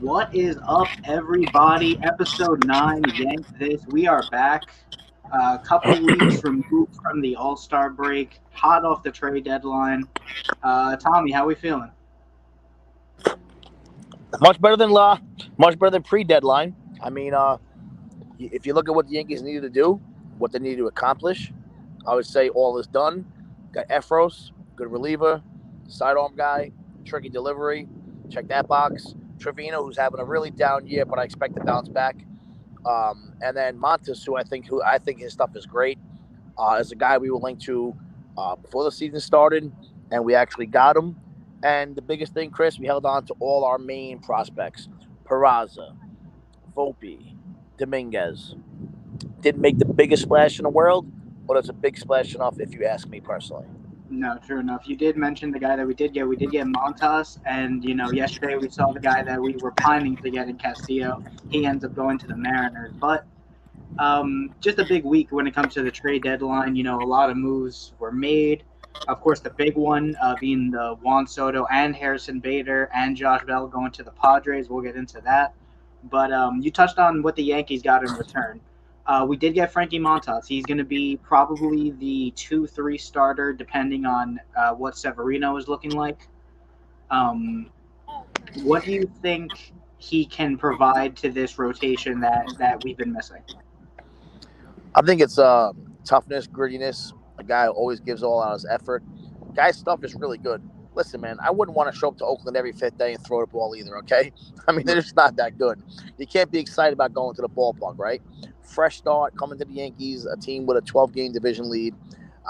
What is up, everybody? Episode 9, Yank this. We are back. A couple weeks removed from the All-Star break, hot off the trade deadline. Tommy, how we feeling? Much better than pre-deadline. I mean, if you look at what the Yankees needed to do, what they needed to accomplish, I would say all is done. Got Efros, good reliever, sidearm guy, tricky delivery. Check that box. Trevino, who's having a really down year, but I expect to bounce back. And then Montes, who I think his stuff is great. Is a guy we were linked to before the season started, and we actually got him. And the biggest thing, Chris, we held on to all our main prospects: Peraza, Volpe, Dominguez. Didn't make the biggest splash in the world, but it's a big splash enough if you ask me personally. No, true enough. You did mention the guy that we did get. We did get Montas, and yesterday we saw the guy that we were pining to get in Castillo. He ends up going to the Mariners, but just a big week when it comes to the trade deadline. A lot of moves were made. Of course, the big one being the Juan Soto and Harrison Bader and Josh Bell going to the Padres. We'll get into that. But you touched on what the Yankees got in return. We did get Frankie Montas. He's going to be probably the 2-3 starter, depending on what Severino is looking like. What do you think he can provide to this rotation that we've been missing? I think it's toughness, grittiness. A guy who always gives all out his effort. Guy's stuff is really good. Listen, man, I wouldn't want to show up to Oakland every fifth day and throw the ball either, okay? I mean, they're just not that good. You can't be excited about going to the ballpark, right? Fresh start, coming to the Yankees, a team with a 12-game division lead.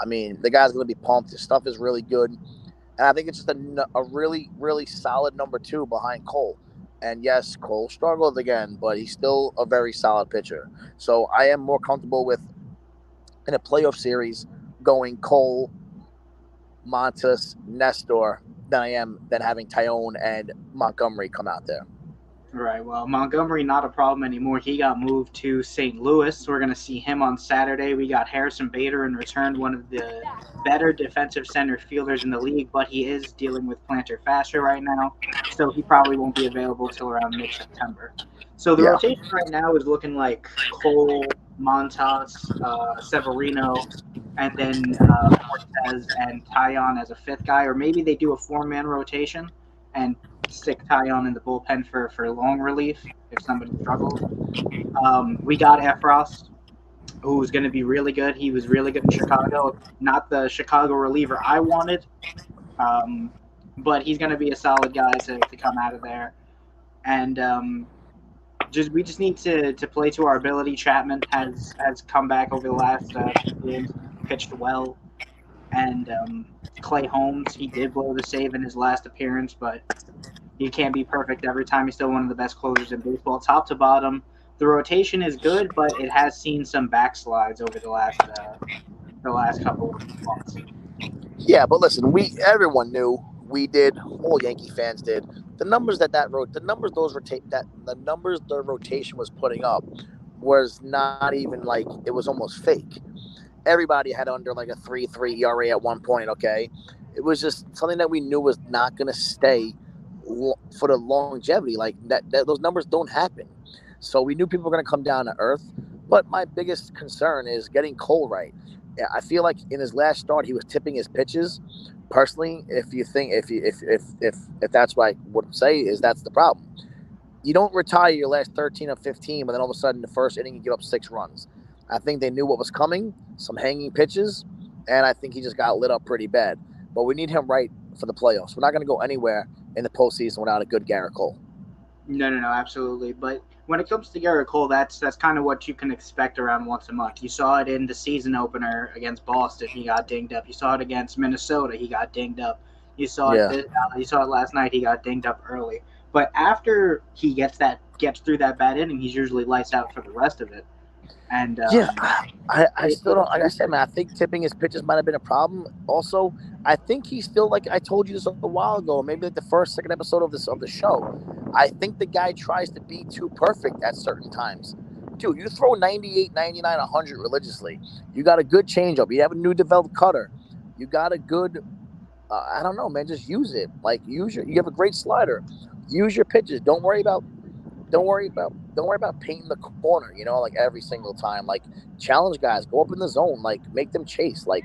I mean, the guy's going to be pumped. His stuff is really good. And I think it's just a really, really solid number 2 behind Cole. And yes, Cole struggled again, but he's still a very solid pitcher. So I am more comfortable with, in a playoff series, going Cole, Montes, Nestor than having Tyone and Montgomery come out there. Right. Well, Montgomery, not a problem anymore. He got moved to St. Louis. So we're going to see him on Saturday. We got Harrison Bader in return, one of the better defensive center fielders in the league, but he is dealing with plantar fascia right now. So he probably won't be available till around mid-September. So the rotation right now is looking like Cole, Montas, Severino, and then Cortez and Tyon as a 5th guy. Or maybe they do a 4-man rotation and stick Tyon in the bullpen for long relief if somebody struggles. We got Efros, who's going to be really good. He was really good in Chicago. Not the Chicago reliever I wanted, but he's going to be a solid guy to come out of there. And we just need to play to our ability. Chapman has come back over the last games, pitched well. And Clay Holmes, he did blow the save in his last appearance, but he can't be perfect every time. He's still one of the best closers in baseball, top to bottom. The rotation is good, but it has seen some backslides over the last couple of months. Yeah, but listen, everyone knew, we did, all Yankee fans did. The numbers the numbers the rotation was putting up was not even like, it was almost fake. Everybody had under like a 3.3 ERA at one point, okay? It was just something that we knew was not going to stay for the longevity. Like that those numbers don't happen. So we knew people were going to come down to earth. But my biggest concern is getting Cole right. Yeah, I feel like in his last start, he was tipping his pitches. Personally, if that's what I would say, is that's the problem. You don't retire your last 13 or 15, but then all of a sudden the first inning you give up 6 runs. I think they knew what was coming, some hanging pitches, and I think he just got lit up pretty bad. But we need him right for the playoffs. We're not going to go anywhere in the postseason without a good Garrett Cole. No, absolutely. But when it comes to Garrett Cole, that's kind of what you can expect around once a month. You saw it in the season opener against Boston. He got dinged up. You saw it against Minnesota. He got dinged up. You saw it last night. He got dinged up early. But after he gets through that bad inning, he's usually lights out for the rest of it. And I still don't, like I said, man, I think tipping his pitches might have been a problem. Also, I think he's still, like I told you this a while ago, maybe like the second episode of the show. I think the guy tries to be too perfect at certain times. Dude, you throw 98, 99, 100 religiously. You got a good changeup. You have a new developed cutter. You got a good, I don't know, man, just use it. Like, you have a great slider. Use your pitches. Don't worry about don't worry about painting the corner, like every single time. Like challenge guys, go up in the zone, like make them chase. Like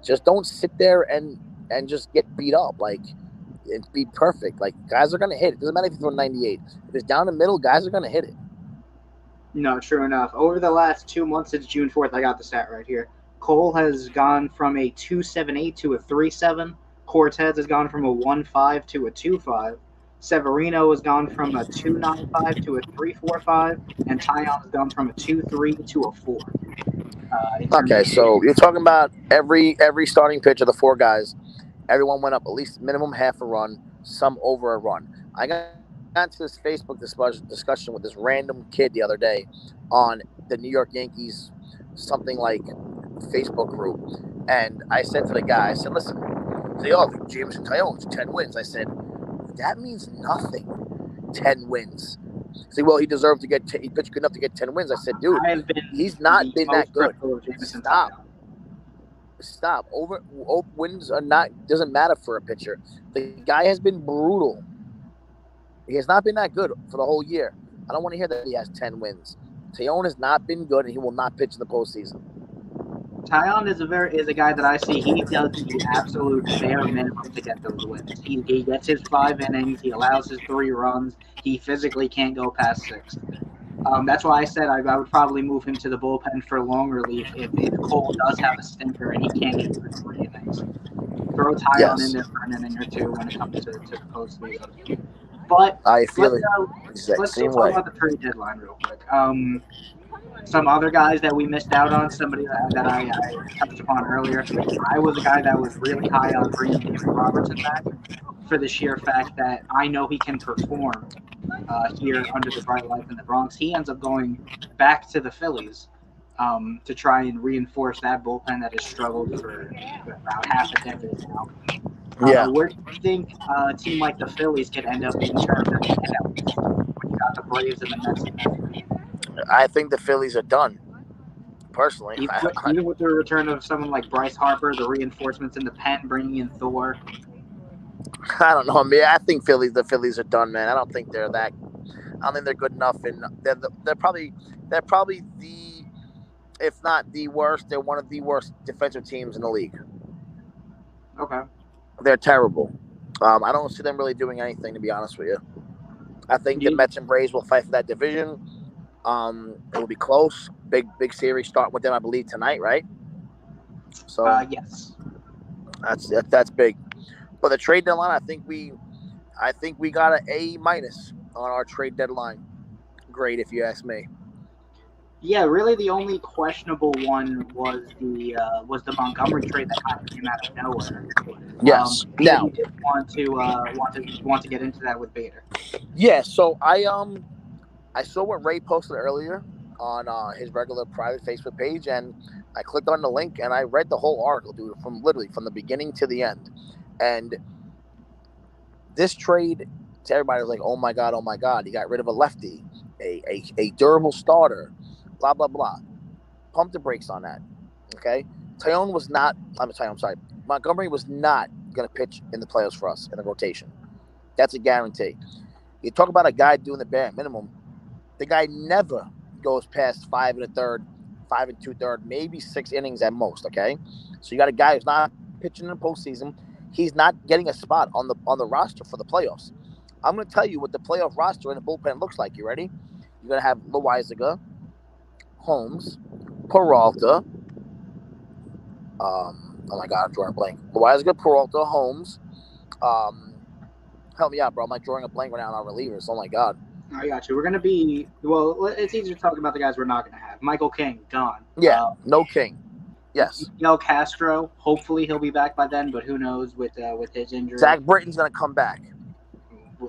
just don't sit there and just get beat up. Like it be perfect. Like guys are gonna hit it. Doesn't matter if you throw 98. If it's down the middle, guys are gonna hit it. No, true enough. Over the last 2 months since June 4th, I got the stat right here. Cole has gone from a 2.78 to a 3.7. Cortez has gone from a 1.5 to a 2.5. Severino has gone from a 2.95 to a 3.45. And Tyon has gone from a 2.3 to a 4. In terms Okay, of so you're talking about every starting pitch of the four guys. Everyone went up at least minimum half a run, some over a run. I got into this Facebook discussion with this random kid the other day on the New York Yankees, something like Facebook group, and I said to the guy, I said, "Listen, say, oh, Jameson Tyon's 10 wins." I said, "That means nothing. 10 wins." Say, well, he deserved to get. He pitched good enough to get 10 wins. I said, dude, I have been he's not the been that most good. critical of Jameson Stop. Tyon. Stop. Over wins are not doesn't matter for a pitcher. The guy has been brutal. He has not been that good for the whole year. I don't want to hear that he has 10 wins. Tayon has not been good, and he will not pitch in the postseason. Tyon is a guy that I see. He does the absolute bare minimum to get those wins. He gets his 5 innings. He allows his 3 runs. He physically can't go past 6. That's why I said I would probably move him to the bullpen for long relief if Cole does have a stinker and he can't get through 3 innings. Throw Tyon in Yes, there for an inning or two when it comes to the postseason. But I feel let's it uh, exact let's still same talk way. about the trade deadline real quick. Some other guys that we missed out on, somebody that I touched upon earlier. I was a guy that was really high on bringing David Robertson back for the sheer fact that I know he can perform here under the bright light in the Bronx. He ends up going back to the Phillies to try and reinforce that bullpen that has struggled for about half a decade now. Yeah, Where do you think a team like the Phillies could end up in terms of the NL East when you got the Braves and the Mets in there? I think the Phillies are done. Personally, Even with the return of someone like Bryce Harper, the reinforcements in the pen, bringing in Thor. I don't know. I mean, I think the Phillies are done, man. I don't think they're that. I don't think they're good enough, and they're probably the, if not the worst, they're one of the worst defensive teams in the league. Okay. They're terrible. I don't see them really doing anything, to be honest with you. I think the You, Mets and Braves will fight for that division. It will be close. Big series starting with them, I believe, tonight, right? So yes. that's big. But the trade deadline, I think we got an A- on our trade deadline grade, if you ask me. Yeah, really, the only questionable one was the Montgomery trade that kind of came out of nowhere. Yes. You said Now, you did want to get into that with Bader. yeah. So I saw what Ray posted earlier on his regular private Facebook page, and I clicked on the link and I read the whole article, dude, from literally from the beginning to the end. And this trade, to everybody was like, oh my god, he got rid of a lefty, a durable starter, blah blah blah. Pump the brakes on that. Okay, Tyone was not. I'm sorry. Montgomery was not going to pitch in the playoffs for us in the rotation. That's a guarantee. You talk about a guy doing the bare minimum. The guy never goes past 5 1/3, 5 2/3, maybe 6 innings at most. Okay, so you got a guy who's not pitching in the postseason. He's not getting a spot on the roster for the playoffs. I'm going to tell you what the playoff roster in the bullpen looks like. You ready? You're going to have Loizaga, Holmes, Peralta. Oh my God, I'm drawing a blank. Loizaga, Peralta, Holmes. Help me out, bro. I'm like drawing a blank right now on our relievers. Oh my God. I got you. We're gonna be well. It's easier to talk about the guys we're not gonna have. Michael King gone. Yeah, no King. Yes. Miguel Castro. Hopefully he'll be back by then, but who knows with his injury. Zach Britton's going to come back.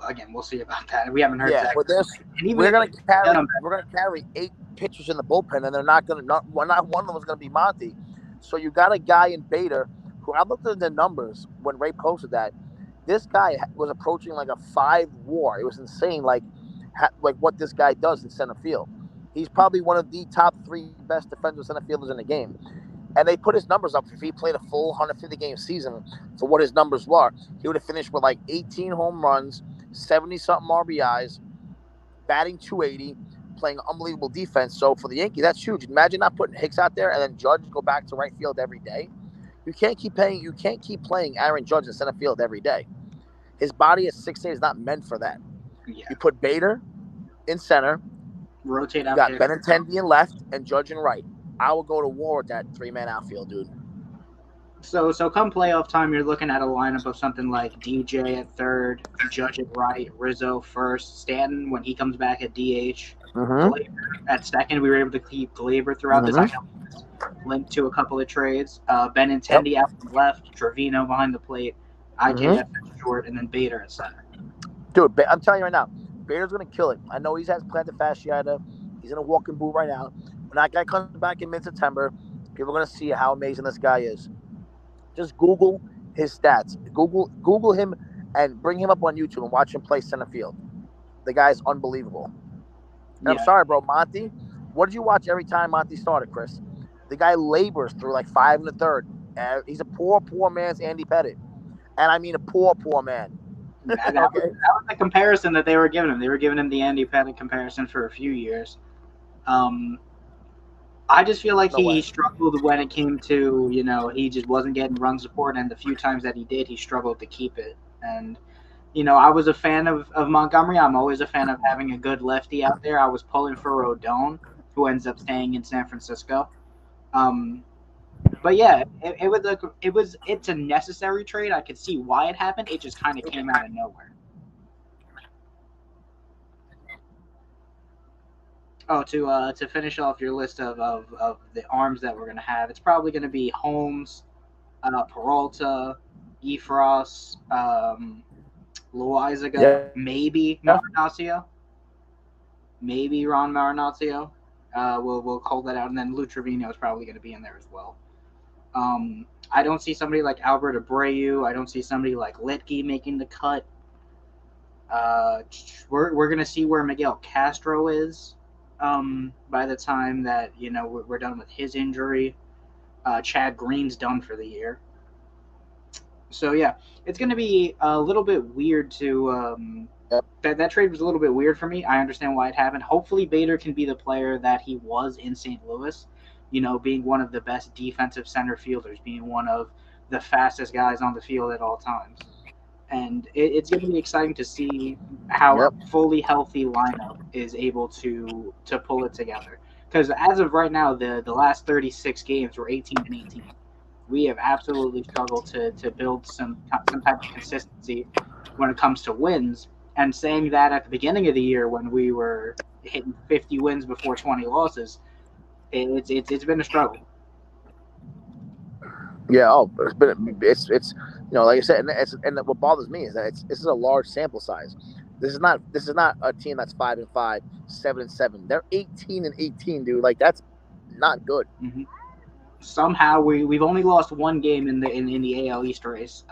Again, we'll see about that. We haven't heard Yeah, Zach. but we're going to carry 8 pitchers in the bullpen, and they're not going to not one of them is going to be Monty. So you got a guy in Bader who I looked at the numbers when Ray posted that. This guy was approaching like a 5 WAR. It was insane, like what this guy does in center field. He's probably one of the top 3 best defensive center fielders in the game. And they put his numbers up. If he played a full 150-game season for what his numbers were, he would have finished with like 18 home runs, 70-something RBIs, batting 280, playing unbelievable defense. So for the Yankees, that's huge. Imagine not putting Hicks out there and then Judge go back to right field every day. You can't keep playing. You can't keep playing Aaron Judge in center field every day. His body at 6'8" is not meant for that. Yeah. You put Bader in center. Rotate You out got there. Benintendi in left and Judge in right. I will go to war with that 3-man outfield, dude. So come playoff time, you're looking at a lineup of something like DJ at third, Judge at right, Rizzo first, Stanton when he comes back at DH, Glaber at second. We were able to keep Glaber throughout this. I know he's linked to a couple of trades. Benintendi out from left, Trevino behind the plate, IK at short, and then Bader at center. Dude, I'm telling you right now, Bader's going to kill it. I know he has plantar fasciitis. He's in a walking boot right now. When that guy comes back in mid-September, people are going to see how amazing this guy is. Just Google his stats. Google him and bring him up on YouTube and watch him play center field. The guy's unbelievable. And I'm sorry, bro, Monty. What did you watch every time Monty started, Chris? The guy labors through like 5 1/3. He's a poor man's Andy Pettitte. And I mean a poor man. That was the comparison that they were giving him. They were giving him the Andy Pettitte comparison for a few years. I just feel like he struggled when it came to, he just wasn't getting run support, and the few times that he did, he struggled to keep it. And, I was a fan of Montgomery. I'm always a fan of having a good lefty out there. I was pulling for Rodon, who ends up staying in San Francisco. But yeah, it's a necessary trade. I could see why it happened. It just kind of came out of nowhere. Oh, to finish off your list of the arms that we're gonna have, it's probably gonna be Holmes, Peralta, Efros, Loizaga, maybe Marinaccio, maybe Ron Marinaccio. We'll call that out, and then Lou Trevino is probably gonna be in there as well. I don't see somebody like Albert Abreu. I don't see somebody like Litke making the cut. We're gonna see where Miguel Castro is by the time that we're done with his injury. Chad Green's done for the year. So yeah, it's gonna be a little bit weird to that trade was a little bit weird for me. I understand why it happened. Hopefully Bader can be the player that he was in St. Louis. Being one of the best defensive center fielders, being one of the fastest guys on the field at all times. And it's going to be exciting to see how a fully healthy lineup is able to pull it together. Because as of right now, the last 36 games were 18-18. We have absolutely struggled to build some type of consistency when it comes to wins. And saying that at the beginning of the year when we were hitting 50 wins before 20 losses, it's been a struggle. Yeah. It's like I said, and what bothers me is that this is a large sample size. This is not a team that's 5-5, 7-7. They're 18-18, dude. Like that's not good. Mm-hmm. Somehow we've only lost one game in the AL East race.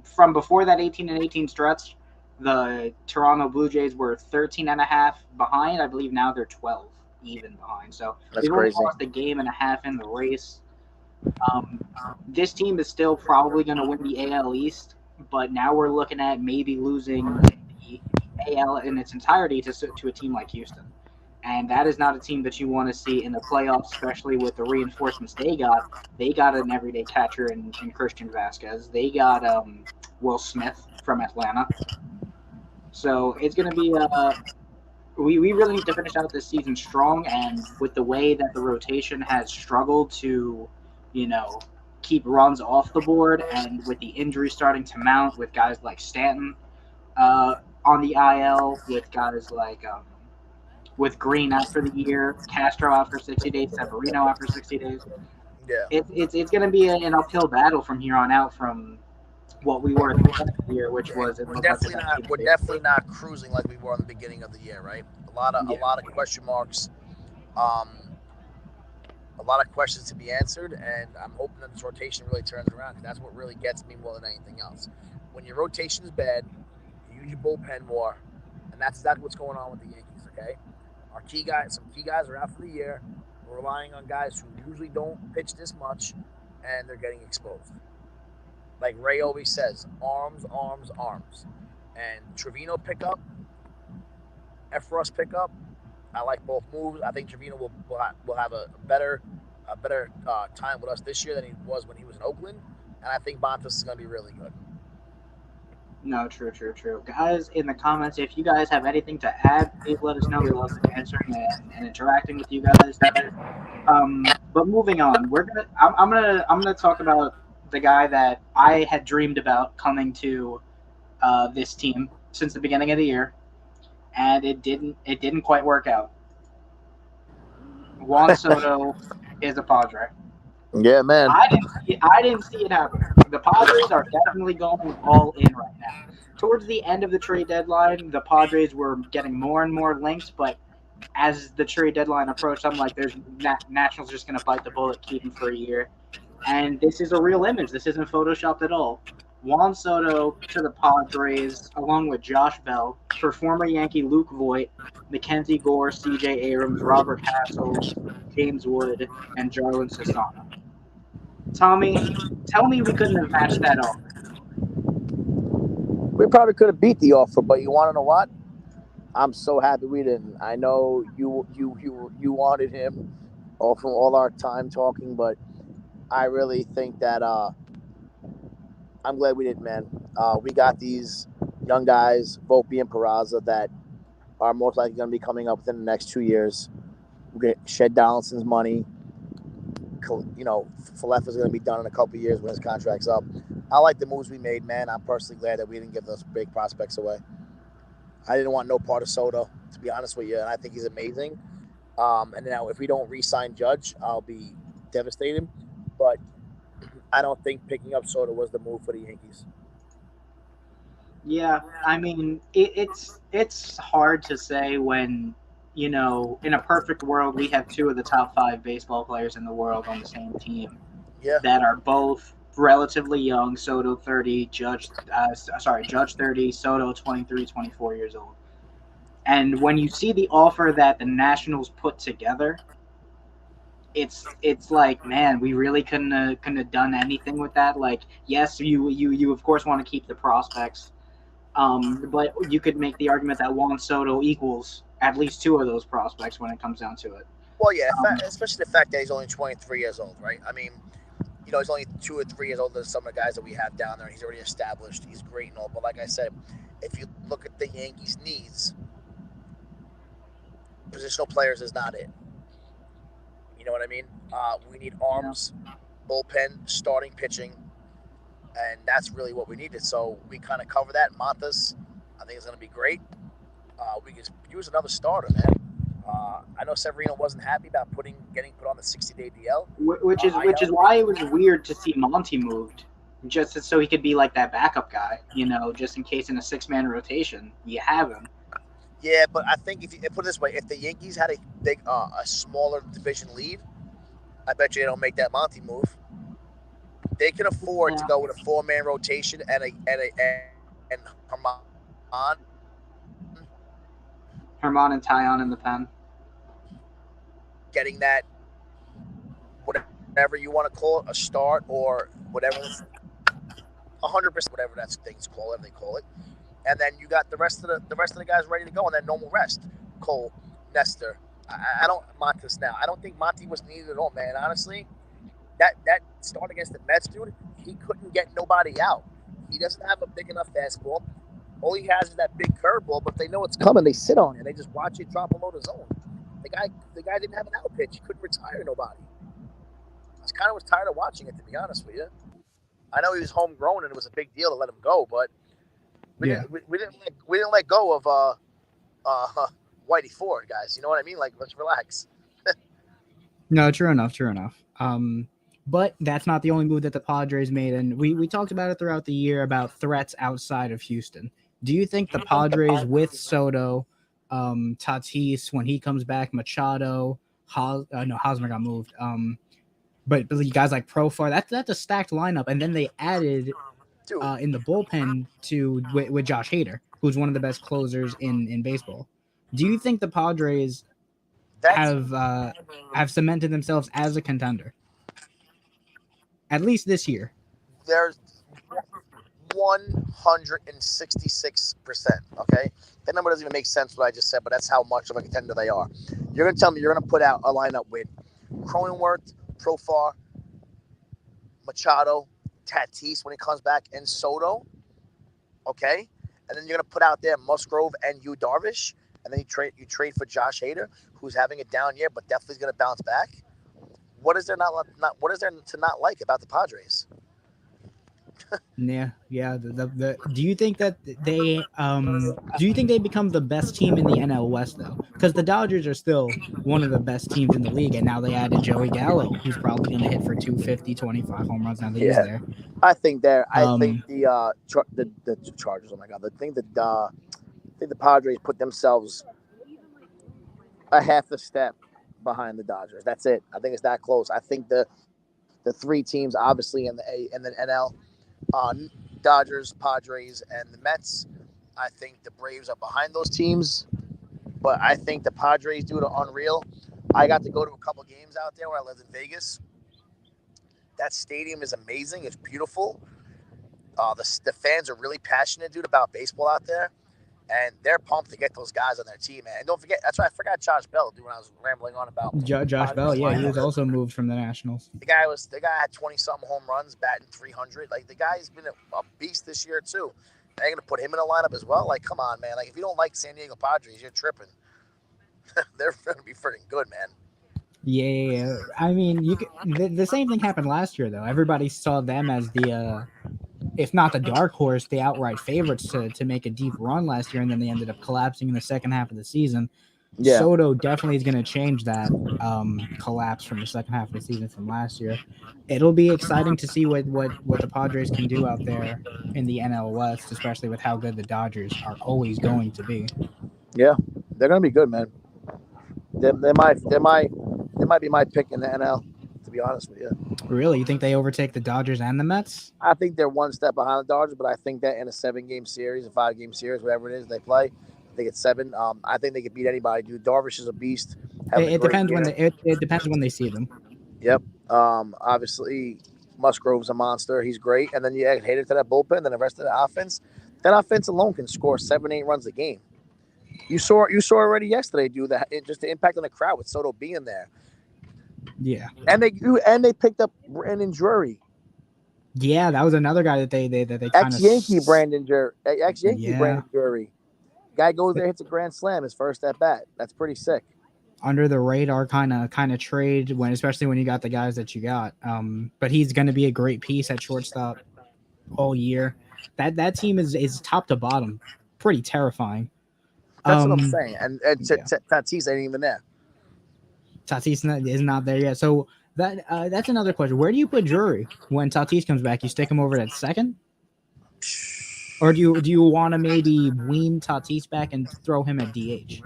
From before that 18-18 stretch, the Toronto Blue Jays were 13.5 behind. I believe now they're 12 even behind. So we've only lost a game and a half in the race. This team is still probably going to win the AL East, but now we're looking at maybe losing the AL in its entirety to a team like Houston. And that is not a team that you want to see in the playoffs, especially with the reinforcements they got. They got an everyday catcher in Christian Vasquez. They got Will Smith from Atlanta. So it's going to be we really need to finish out this season strong, and with the way that the rotation has struggled to, keep runs off the board, and with the injuries starting to mount with guys like Stanton on the IL, with guys like with Green out for the year, Castro out for 60 days, Severino out for 60 days. Yeah, it's going to be an uphill battle from here on out from what we were at the beginning of the year, which was we're definitely not cruising like we were in the beginning of the year, right? A lot of question marks, a lot of questions to be answered, and I'm hoping that this rotation really turns around. That's what really gets me more than anything else. When your rotation is bad, you use your bullpen more, and that's exactly what's going on with the Yankees. Okay, some key guys are out for the year. We're relying on guys who usually don't pitch this much, and they're getting exposed. Like Ray always says, arms. And Trevino pickup Efros pickup. I like both moves. I think Trevino will have a better time with us this year than he was when he was in Oakland, and I think Montas is going to be really good. No, true, true, true. Guys, in the comments, if you guys have anything to add, please let us know. We love answering and interacting with you guys. But moving on, I'm gonna talk about the guy that I had dreamed about coming to this team since the beginning of the year, and it didn't quite work out. Juan Soto is a Padre. Yeah, man. I didn't see it happening. The Padres are definitely going all in right now. Towards the end of the trade deadline, the Padres were getting more and more linked, but as the trade deadline approached, I'm like, there's Nationals just going to bite the bullet, keep him for a year. And this is a real image. This isn't photoshopped at all. Juan Soto to the Padres, along with Josh Bell, for former Yankee Luke Voigt, Mackenzie Gore, C.J. Abrams, Robert Hassel, James Wood, and Jarlin Sassana. Tommy, tell me we couldn't have matched that offer. We probably could have beat the offer, but you want to know what? I'm so happy we didn't. I know you wanted him all from all our time talking, but I really think that I'm glad we didn't, man. We got these young guys, Volpe and Peraza, that are most likely going to be coming up within the next 2 years. We get Shed Donaldson's money. Falefa is going to be done in a couple of years when his contract's up. I like the moves we made, man. I'm personally glad that we didn't give those big prospects away. I didn't want no part of Soto, to be honest with you, and I think he's amazing. And now, if we don't re-sign Judge, I'll be devastated. But I don't think picking up Soto was the move for the Yankees. Yeah, I mean, it's hard to say when in a perfect world we have two of the top five baseball players in the world on the same team Yeah. that are both relatively young. Soto 30, Judge 30, Soto 23, 24 years old. And when you see the offer that the Nationals put together, it's like, man, we really couldn't have done anything with that. Like, yes, you of course want to keep the prospects, but you could make the argument that Juan Soto equals at least two of those prospects when it comes down to it. Well, yeah, Um, especially the fact that he's only 23 years old, right? I mean, he's only 2 or 3 years older than some of the guys that we have down there. He's already established. He's great and all. But like I said, if you look at the Yankees' needs, positional players is not it. You know what I mean? We need yeah, arms, bullpen, starting pitching, and that's really what we needed. So we kind of cover that. Montas, I think, is going to be great. We could use another starter, man. I know Severino wasn't happy about getting put on the 60-day DL. which is why it was weird to see Monty moved, just so he could be like that backup guy, just in case in a six-man rotation you have him. Yeah, but I think if you put it this way, if the Yankees had a smaller division lead, I bet you they don't make that Monty move. They can afford to Yeah, go with a 4-man rotation and Herman and Tyon in the pen. getting that whatever you want to call it, a start or whatever, 100%, whatever that thing's called, whatever they call it. And then you got the rest of the guys ready to go, and then normal rest. Cole, Nestor. I don't Montes now. I don't think Monty was needed at all, man. Honestly, that start against the Mets, dude, he couldn't get nobody out. He doesn't have a big enough fastball. All he has is that big curveball, but they know it's coming. They sit on it. They just watch it drop below the zone. The guy didn't have an out pitch. He couldn't retire nobody. I kind of was tired of watching it, to be honest with you. I know he was homegrown and it was a big deal to let him go, but Yeah. we didn't let go of uh, Whitey Ford, guys. You know what I mean? Like, let's relax. No, true enough, true enough. But that's not the only move that the Padres made, and we talked about it throughout the year about threats outside of Houston. Do you think the Padres with Soto, Tatis when he comes back, Machado, no, Hosmer got moved. But you guys like Profar, that's a stacked lineup, and then they added Dude, in the bullpen with Josh Hader, who's one of the best closers in baseball. Do you think the Padres that's have cemented themselves as a contender, at least this year? there's 166%. Okay, that number doesn't even make sense what I just said, but that's how much of a contender they are. You're gonna tell me you're gonna put out a lineup with Cronenworth, Profar, Machado, Tatis when he comes back, and Soto. Okay, and then you're gonna put out there Musgrove and Yu Darvish, and then you trade for Josh Hader, who's having a down year, but definitely is gonna bounce back. What is there not what is there to not like about the Padres? Yeah. Do you think that do you think they become the best team in the NL West though? Because the Dodgers are still one of the best teams in the league, and now they added Joey Gallo, who's probably going to hit for 250, 25 home runs now that he's Yeah, there. I think there. I think Um, the Chargers. Oh my God, I think the Padres put themselves a half a step behind the Dodgers. That's it. I think it's that close. I think the three teams, obviously in the NL, uh, Dodgers, Padres, and the Mets. I think the Braves are behind those teams, but I think the Padres do it unreal. I got to go to a couple games out there where I lived in Vegas. That stadium is amazing. It's beautiful. The fans are really passionate, dude, about baseball out there, and they're pumped to get those guys on their team, man. And don't forget, that's why I forgot Josh Bell, dude, when I was rambling on about Josh Bell, Padres yeah, he lineup. was also moved from the Nationals. The guy had 20 something home runs, batting 300. Like the guy's been a beast this year too. They're gonna put him in the lineup as well. Like, come on, man. Like, if you don't like San Diego Padres, you're tripping. They're gonna be freaking good, man. Yeah, I mean, the same thing happened last year though. Everybody saw them as the if not the dark horse, the outright favorites to make a deep run last year, and then they ended up collapsing in the second half of the season. Yeah, Soto definitely is going to change that collapse from the second half of the season from last year. It'll be exciting to see what the Padres can do out there in the NL West, especially with how good the Dodgers are always going to be. yeah, they're gonna be good, man. They might be my pick in the NL. To be honest with you, Really, you think they overtake the Dodgers and the Mets? I think they're one step behind the Dodgers, but I think that in a 7 game series, a 5 game series, whatever it is they play, I think it's seven. I think they could beat anybody. Dude, Darvish is a beast, having a It great depends when year. it depends when they see them. Yep. Obviously, Musgrove's a monster. He's great. And then you add Hader to that bullpen, then the rest of the offense. That offense alone can score 7, 8 runs a game. You saw already yesterday, dude. That just the impact on the crowd with Soto being there, Yeah, and they picked up Brandon Drury, yeah, that was another guy that they kind ex of Yankee Brandon Drury, ex Yankee yeah. Brandon Drury. Guy goes there, hits a grand slam, his first at bat. That's pretty sick. Under the radar kind of trade when especially when you got the guys that you got. But he's going to be a great piece at shortstop all year. That team is top to bottom pretty terrifying. That's what I'm Um, saying. And yeah, Tatis ain't even there. Tatis is not there yet. So that's another question. Where do you put Drury when Tatis comes back? You stick him over at second, or do you want to maybe wean Tatis back and throw him at DH?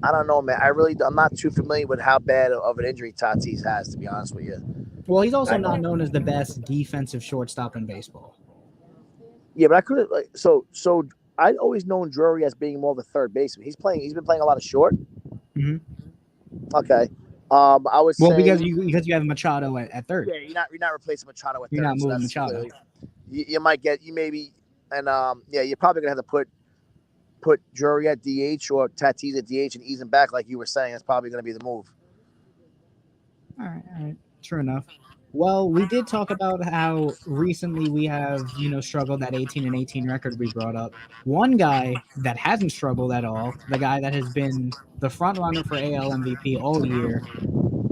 I don't know, man. I'm not too familiar with how bad of an injury Tatis has, to be honest with you. Well, he's also I not know. known as the best defensive shortstop in baseball. Yeah, but I could like so. I'd always known Drury as being more of a third baseman. He's been playing a lot of short. Mm-hmm. Okay. I would Well, say because you have Machado at third, yeah, you're not replacing Machado at you're not third, so moving that's Machado. clearly you might get you maybe and yeah, you're probably gonna have to put Drury at DH or Tatis at DH and ease him back like you were saying. That's probably gonna be the move. All right, true enough. Well, we did talk about how recently we have, struggled that 18-18 record we brought up. One guy that hasn't struggled at all, the guy that has been the front runner for AL MVP all year,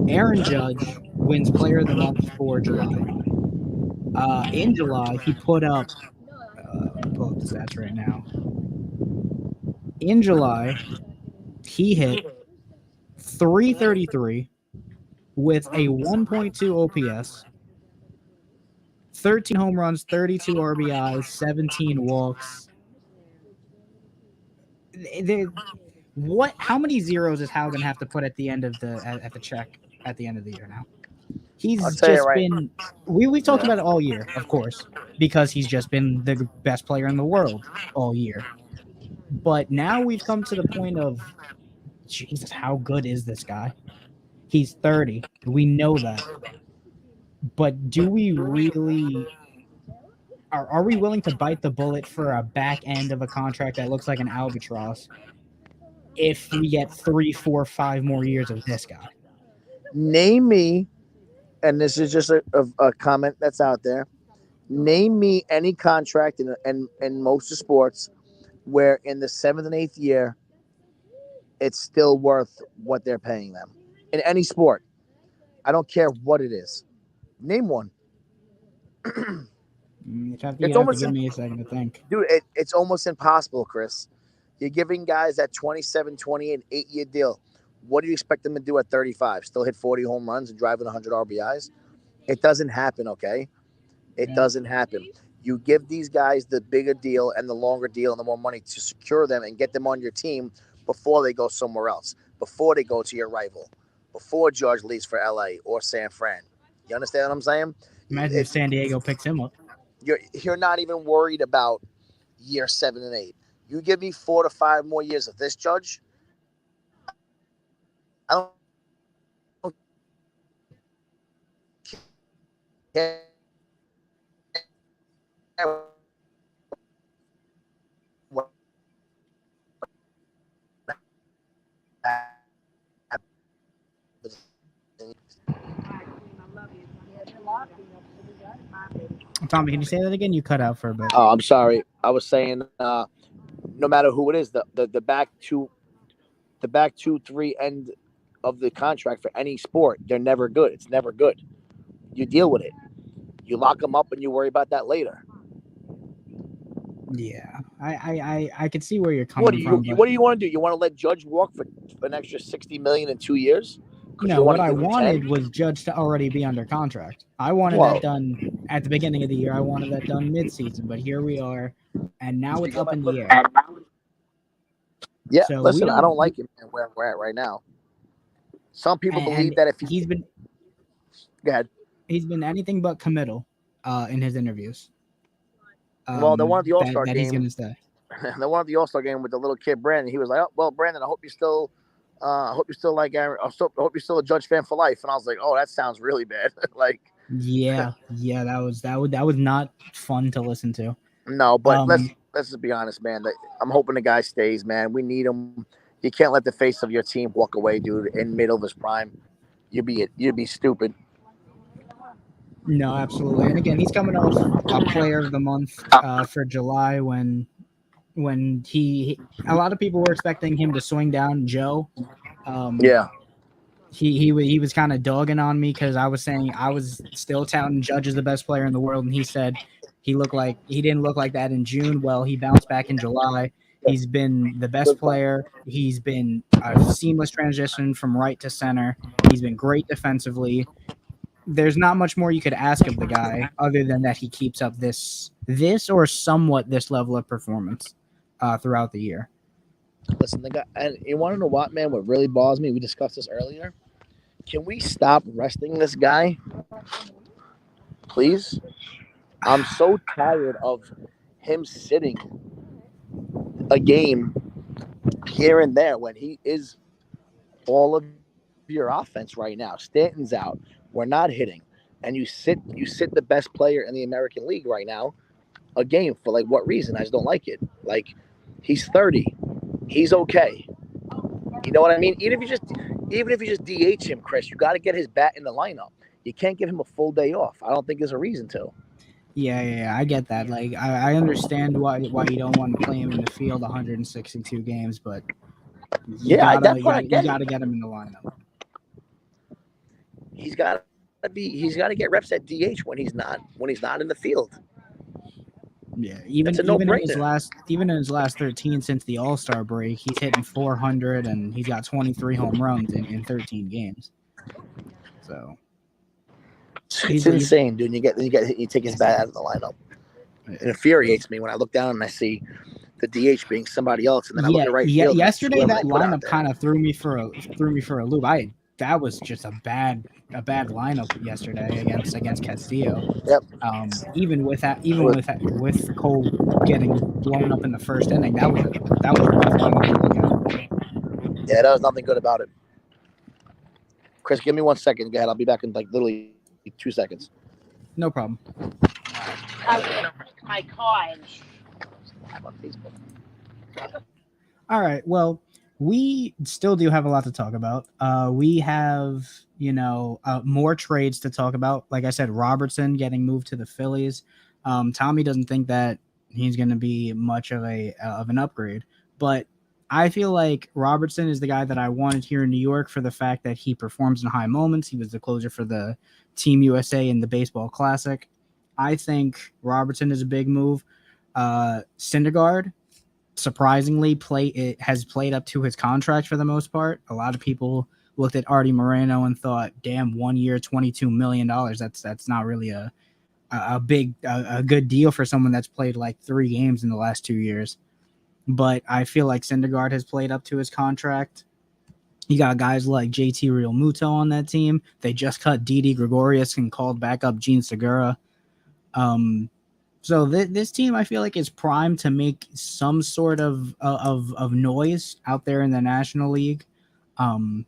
Aaron Judge wins Player of the Month for July. In July, he put up. Let me pull up the stats right now. In July, he hit 333 with a 1.2 OPS, 13 home runs, 32 RBIs, 17 walks. What? How many zeros is Hal gonna have to put at the end of at the check at the end of the year now? I'll He's tell you just right. been. We've talked Yeah. about it all year, of course, because he's just been the best player in the world all year. But now we've come to the point of, Jesus, how good is this guy? He's 30. We know that. But do we really are we willing to bite the bullet for a back end of a contract that looks like an albatross if we get 3, 4, 5 more years of this guy? Name me, and this is just a comment that's out there. Name me any contract in most of sports where in the 7th and 8th year it's still worth what they're paying them in any sport. I don't care what it is. Name one. You'd have It's to almost, give me a second to think. dude. It's almost impossible, Chris. You're giving guys that 27, 28, 8-year deal. What do you expect them to do at 35? Still hit 40 home runs and drive in 100 RBIs? It doesn't happen, okay? It doesn't happen. You give these guys the bigger deal and the longer deal and the more money to secure them and get them on your team before they go somewhere else, before they go to your rival, before George leaves for LA or San Fran. You understand what I'm saying? Imagine if San Diego picks him up. You're not even worried about year 7 and 8. You give me 4 to 5 more years of this, Judge. I don't care what Tommy, can you say that again? You cut out for a bit. Oh, I'm sorry. I was saying, no matter who it is, the back 2, 3 end of the contract for any sport, they're never good. It's never good. You deal with it. You lock them up, and you worry about that later. Yeah, I can see where you're coming from. What do you want to do? You want to let Judge walk for an extra $60 million in 2 years? No, what I wanted was Judge to already be under contract. I wanted that done at the beginning of the year. I wanted that done mid-season, but here we are, and now it's up in the air. Yeah, so listen, I don't like it, man, where we're at right now. Some people believe that if he's been, go ahead, he's been anything but committal in his interviews. Well, they wanted the All-Star game. He's gonna stay. They wanted the All-Star game with the little kid Brandon. He was like, "Oh, well, Brandon, I hope you still like Aaron. I hope you're still a Judge fan for life." And I was like, "Oh, that sounds really bad." Like, yeah, that was not fun to listen to. No, but let's just be honest, man. I'm hoping the guy stays, man. We need him. You can't let the face of your team walk away, dude, in middle of his prime. You'd be stupid. No, absolutely. And again, he's coming off a Player of the Month for July when a lot of people were expecting him to swing down Joe. Yeah. He was kind of dogging on me because I was saying I was still touting Judge as the best player in the world, and he said he didn't look like that in June. Well, he bounced back in July. He's been the best player. He's been a seamless transition from right to center. He's been great defensively. There's not much more you could ask of the guy other than that he keeps up this or somewhat this level of performance throughout the year. Listen, the guy, and you want to know what, man? What really bothers me? We discussed this earlier. Can we stop resting this guy, please? I'm so tired of him sitting a game here and there when he is all of your offense right now. Stanton's out. We're not hitting. And you sit the best player in the American League right now a game for like what reason? I just don't like it. Like, he's 30. He's okay. You know what I mean? Even if you just DH him, Chris, you got to get his bat in the lineup. You can't give him a full day off. I don't think there's a reason to. Yeah, I get that. Like, I understand why you don't want to play him in the field 162 games, but you gotta get him in the lineup. He's got to get reps at DH when he's not in the field. Yeah, even in his last 13 since the All-Star break, he's hitting 400 and he's got 23 home runs in 13 games. So it's insane, dude. You take his bat out of the lineup. It infuriates me when I look down and I see the DH being somebody else, and then I look at right field. Yesterday that lineup kind of threw me for a loop. That was just a bad lineup yesterday against Castillo. Yep. Even with Cole getting blown up in the first inning, that was a rough lineup to look at. Yeah, that was nothing good about it. Chris, give me 1 second. Go ahead. I'll be back in like literally 2 seconds. No problem. I was my car and live on Facebook. All right. Well, we still do have a lot to talk about. We have, more trades to talk about. Like I said, Robertson getting moved to the Phillies. Tommy doesn't think that he's going to be much of an upgrade, but I feel like Robertson is the guy that I wanted here in New York for the fact that he performs in high moments. He was the closer for the Team USA in the Baseball Classic. I think Robertson is a big move. Syndergaard surprisingly has played up to his contract for the most part. A lot of people looked at Artie Moreno and thought, "Damn, 1 year, $22 million. That's not really a good deal for someone that's played like 3 games in the last 2 years." But I feel like Syndergaard has played up to his contract. You got guys like JT Realmuto on that team. They just cut Didi Gregorius and called back up Gene Segura. So this team, I feel like, is primed to make some sort of noise out there in the National League.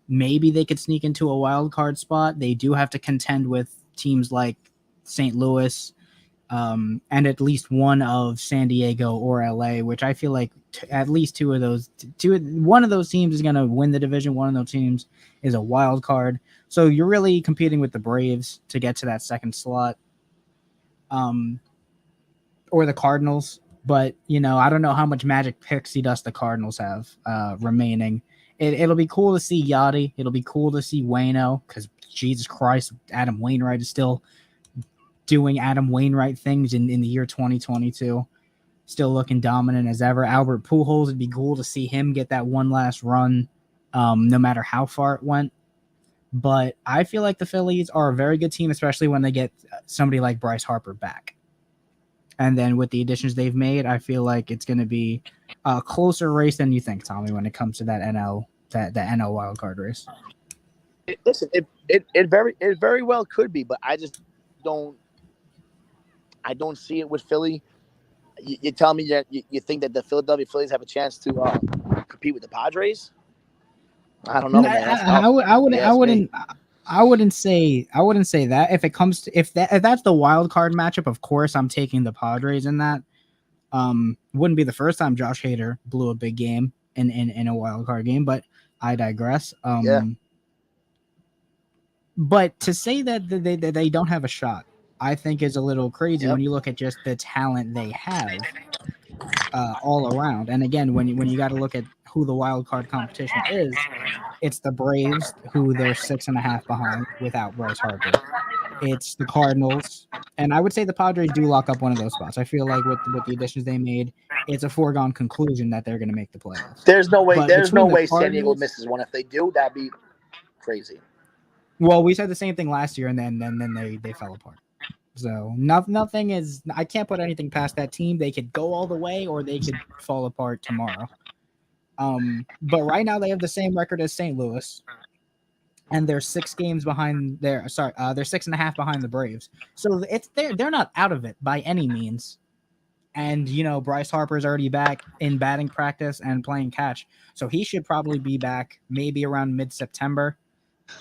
Maybe they could sneak into a wild card spot. They do have to contend with teams like St. Louis, and at least one of San Diego or LA, which I feel like at least one of those teams is going to win the division. One of those teams is a wild card. So you're really competing with the Braves to get to that second slot. Or the Cardinals, but I don't know how much magic pixie dust the Cardinals have remaining. It'll be cool to see Yachty. It'll be cool to see Waino, because Jesus Christ, Adam Wainwright is still doing Adam Wainwright things in the year 2022, still looking dominant as ever. Albert Pujols, it'd be cool to see him get that one last run, no matter how far it went. But I feel like the Phillies are a very good team, especially when they get somebody like Bryce Harper back. And then with the additions they've made, I feel like it's going to be a closer race than you think, Tommy, when it comes to that NL wildcard race. It very well could be, but I just don't see it with Philly. You tell me that you think that the Philadelphia Phillies have a chance to compete with the Padres? I don't know, man. That's tough. I wouldn't say that. If it comes to if that's the wild card matchup, of course I'm taking the Padres in that. Wouldn't be the first time Josh Hader blew a big game in a wild card game, but I digress. But to say that they don't have a shot, I think is a little crazy when you look at just the talent they have all around. And again, when you got to look at who the wild card competition is, it's the Braves, who they're 6.5 behind without Bryce Harper. It's the Cardinals, and I would say the Padres do lock up one of those spots. I feel like with the additions they made, it's a foregone conclusion that they're going to make the playoffs. There's no way San Diego misses one. If they do, that'd be crazy. Well, we said the same thing last year, and then they fell apart. So nothing is. I can't put anything past that team. They could go all the way, or they could fall apart tomorrow. But right now they have the same record as St. Louis, and they're 6 games behind. They're 6.5 behind the Braves. So they're not out of it by any means. And Bryce Harper's already back in batting practice and playing catch, so he should probably be back maybe around mid-September.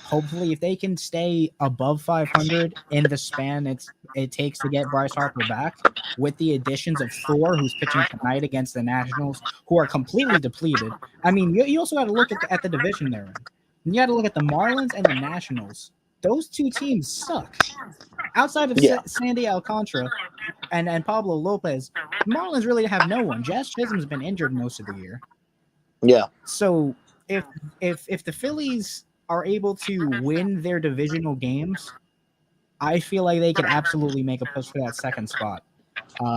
Hopefully, if they can stay above 500 in the span it takes to get Bryce Harper back, with the additions of Thor, who's pitching tonight against the Nationals, who are completely depleted. I mean, you also got to look at the division they're in. You got to look at the Marlins and the Nationals. Those two teams suck. Outside of Sandy Alcantara and Pablo Lopez, the Marlins really have no one. Jazz Chisholm's been injured most of the year. Yeah. So if the Phillies are able to win their divisional games, I feel like they could absolutely make a push for that second spot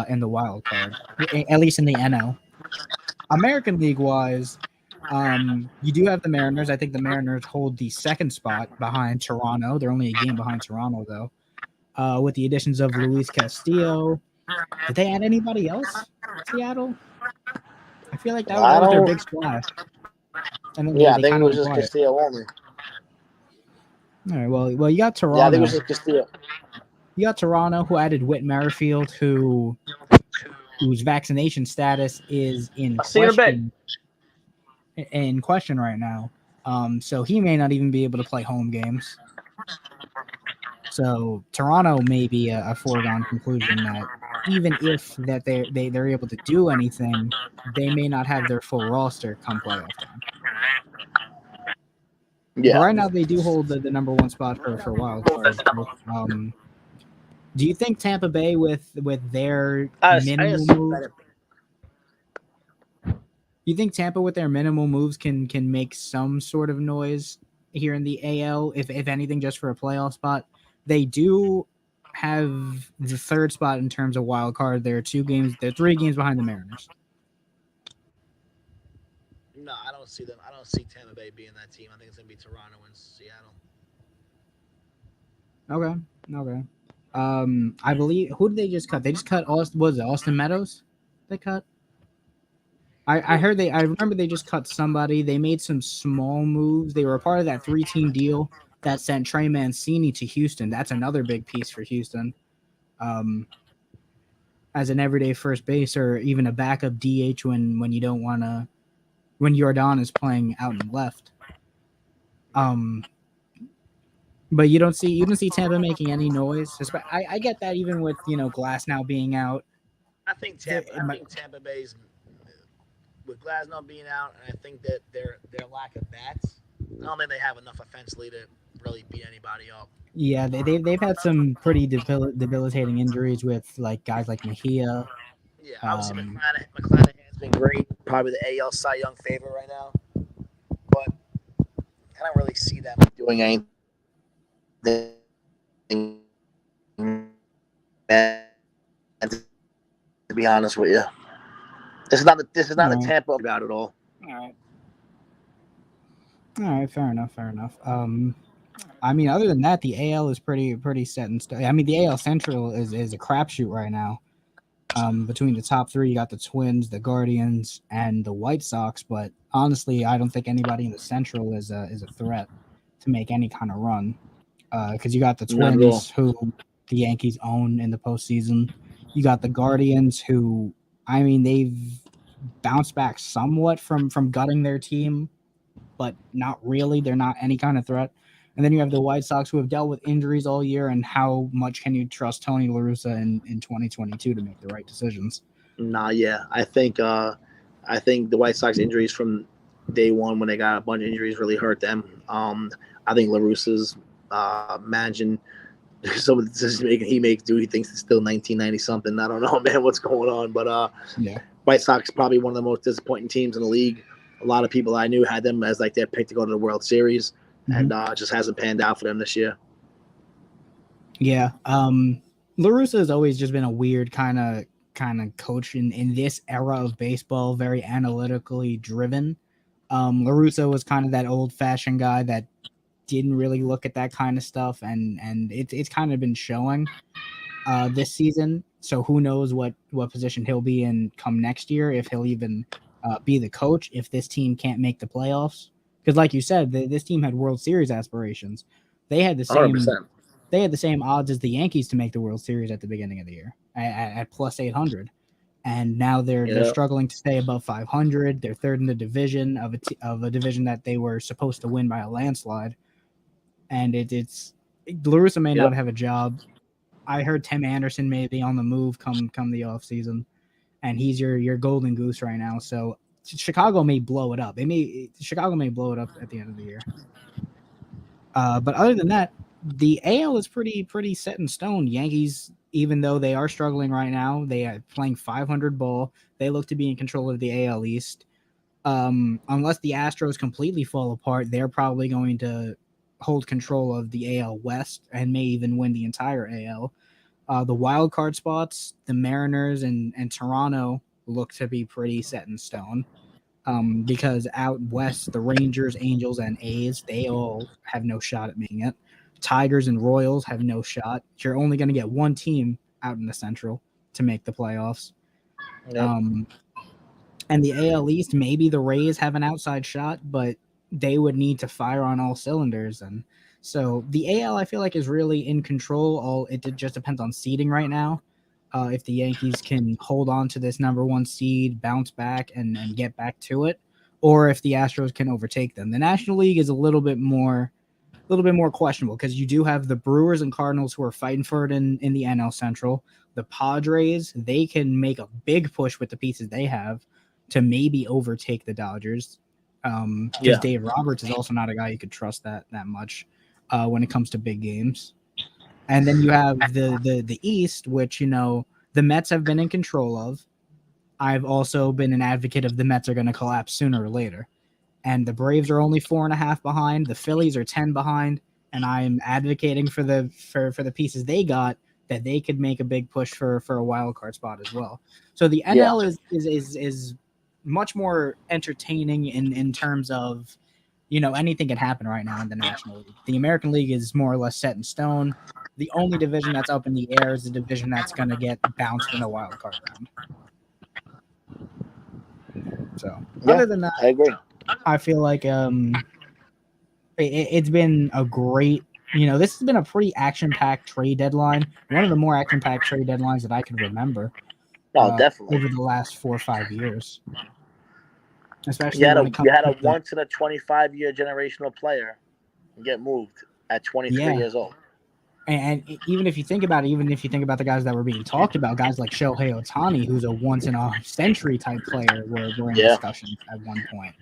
in the wild card, at least in the NL. American League wise, you do have the Mariners. I think the Mariners hold the second spot behind Toronto. They're only a game behind Toronto, though, with the additions of Luis Castillo. Did they add anybody else, Seattle? I feel like that was their big splash. And then I think it was just Castillo only. All right, well, you got Toronto. Yeah, I think it was just Castillo. You got Toronto, who added Whit Merrifield, whose vaccination status is in question right now. So he may not even be able to play home games. So Toronto may be a foregone conclusion that even if that they're able to do anything, they may not have their full roster come playoff time. But Yeah. right now they do hold the number one spot for wild card. So, do you think Tampa Bay with their I minimal assume moves? that You think Tampa with their minimal moves can make some sort of noise here in the AL, if anything, just for a playoff spot? They do have the third spot in terms of wild card. They're 3 games behind the Mariners. no, I don't see them. I don't see Tampa Bay being that team. I think it's gonna be Toronto and Seattle. Okay, okay. I believe who did they just cut? They just cut Austin. Was it Austin Meadows? They cut. I heard they. I remember they just cut somebody. They made some small moves. They were a part of that 3-team deal that sent Trey Mancini to Houston. That's another big piece for Houston. Um, as an everyday first base or even a backup DH when you don't want to when Jordan is playing out and left. Um, but you don't see Tampa making any noise. I get that even with Glass now being out. I think Tampa Bay's with Glasnow being out, and I think that their lack of bats. I don't think they have enough offensively to really beat anybody up. Yeah, they've had some pretty debilitating injuries with like guys like Mejia. Yeah, obviously Um, McClanahan's been great, probably the AL Cy Young favorite right now, but I don't really see them doing anything. To be honest with you, this is all not a right, Tampa about it all. all right, fair enough, fair enough. I mean, other than that, the AL is pretty set in stone. I mean, the AL Central is a crapshoot right now. Between the top 3, you got the Twins, the Guardians, and the White Sox. But honestly, I don't think anybody in the Central is a threat to make any kind of run. Because you got the Not at all. Twins, who the Yankees own in the postseason. You got the Guardians, who I mean, they've bounced back somewhat from gutting their team, but not really. They're not any kind of threat. And then you have the White Sox, who have dealt with injuries all year. And how much can you trust Tony La Russa in 2022 to make the right decisions? Nah, yeah, I think the White Sox injuries from day one when they got a bunch of injuries really hurt them. I think LaRussa's managing some of the decisions making he makes. Do he thinks it's still 1990 something? I don't know, man, what's going on, but Yeah. White Sox probably one of the most disappointing teams in the league. A lot of people I knew had them as like their pick to go to the World Series, and it just hasn't panned out for them this year. Yeah. La Russa has always just been a weird kind of coach in this era of baseball, very analytically driven. La Russa was kind of that old fashioned guy that didn't really look at that kind of stuff, and it's kind of been showing this season. So who knows what position he'll be in come next year, if he'll even be the coach if this team can't make the playoffs. Because like you said, this team had World Series aspirations. They had the same 100%. they had the same odds as the Yankees to make the World Series at the beginning of the year at plus 800. And now they're Yeah. struggling to stay above 500. They're third in the division of a division that they were supposed to win by a landslide. And it's La Russa may not Yep. have a job. I heard Tim Anderson may be on the move come the offseason, and he's your golden goose right now. So Chicago may blow it up. Chicago may blow it up at the end of the year. But other than that, the AL is pretty set in stone. Yankees, even though they are struggling right now, they are playing 500 ball. They look to be in control of the AL East. Unless the Astros completely fall apart, they're probably going to hold control of the AL West and may even win the entire AL. The wild card spots, the Mariners and Toronto look to be pretty set in stone. Because out west, the Rangers, Angels, and A's, they all have no shot at making it. Tigers and Royals have no shot. You're only going to get one team out in the Central to make the playoffs. Yep. And the AL East, maybe the Rays have an outside shot, but they would need to fire on all cylinders. And so the AL, I feel like, is really in control. It just depends on seeding right now. If the Yankees can hold on to this number 1 seed, bounce back, and get back to it, or if the Astros can overtake them. The National League is a little bit more little bit more questionable because you do have the Brewers and Cardinals who are fighting for it in the NL Central. The Padres, they can make a big push with the pieces they have to maybe overtake the Dodgers. Because Dave Roberts is also not a guy you could trust that much when it comes to big games. And then you have the East, which, you know, the Mets have been in control of. I've also been an advocate of the Mets are going to collapse sooner or later. And the Braves are only 4.5 behind. The Phillies are 10 behind. And I'm advocating for the pieces they got that they could make a big push for a wild card spot as well. So the NL is much more entertaining in terms of, you know, anything can happen right now in the National League. The American League is more or less set in stone. The only division that's up in the air is the division that's going to get bounced in a wild card round. So other than that, I agree. I feel like it's been a great, you know, this has been a pretty action-packed trade deadline. One of the more action-packed trade deadlines that I could remember. Definitely. Over the last 4 or 5 years. Especially you had when it comes a to once in a 25-year generational player get moved at 23 years old. And even if you think about it, even if you think about the guys that were being talked about, guys like Shohei Ohtani, who's a once in a century type player, were in discussions at one point.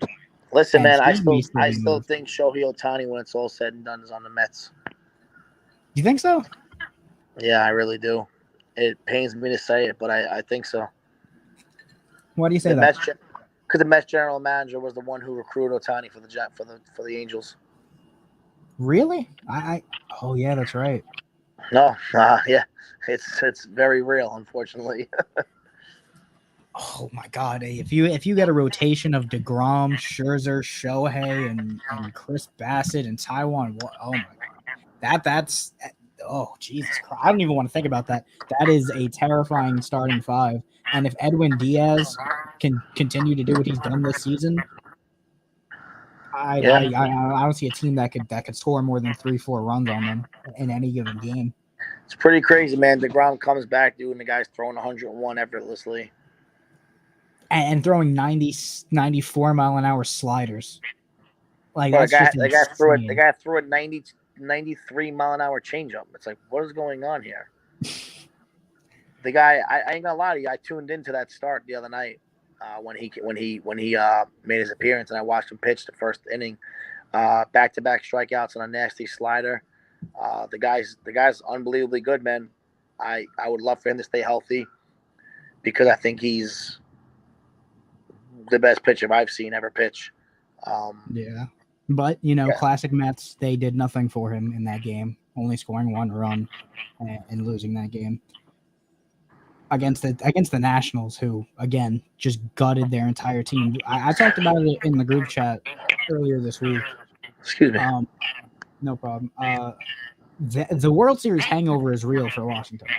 Listen, And man, I he still recently think Shohei Ohtani, when it's all said and done, is on the Mets. You think so? Yeah, I really do. It pains me to say it, but I think so. Why do you say that? Because the Mets general manager was the one who recruited Ohtani for the Angels. Really? Oh yeah, that's right. No, yeah, it's very real, unfortunately. Oh my God! If you get a rotation of DeGrom, Scherzer, Shohei, and Chris Bassett and Taiwan, oh my God, that's oh Jesus Christ! I don't even want to think about that. That is a terrifying starting five. And if Edwin Diaz can continue to do what he's done this season, I don't see a team that could score more than 3-4 runs on them in any given game. It's pretty crazy, man. DeGrom comes back, dude, and the guy's throwing 101 effortlessly. And throwing 94 mile an hour sliders. Like, Bro, that's the guy threw a 93 mile an hour changeup. It's like, what is going on here? The guy, I ain't gonna lie to you, I tuned into that start the other night when he made his appearance, and I watched him pitch the first inning, back-to-back strikeouts on a nasty slider. The guy's unbelievably good, man. I would love for him to stay healthy because I think he's the best pitcher I've seen ever pitch. Yeah. But, you know, classic Mets, they did nothing for him in that game, only scoring 1 run and losing that game against the Nationals, who, again, just gutted their entire team. I talked about it in the group chat earlier this week. Excuse me. No problem. The World Series hangover is real for Washington.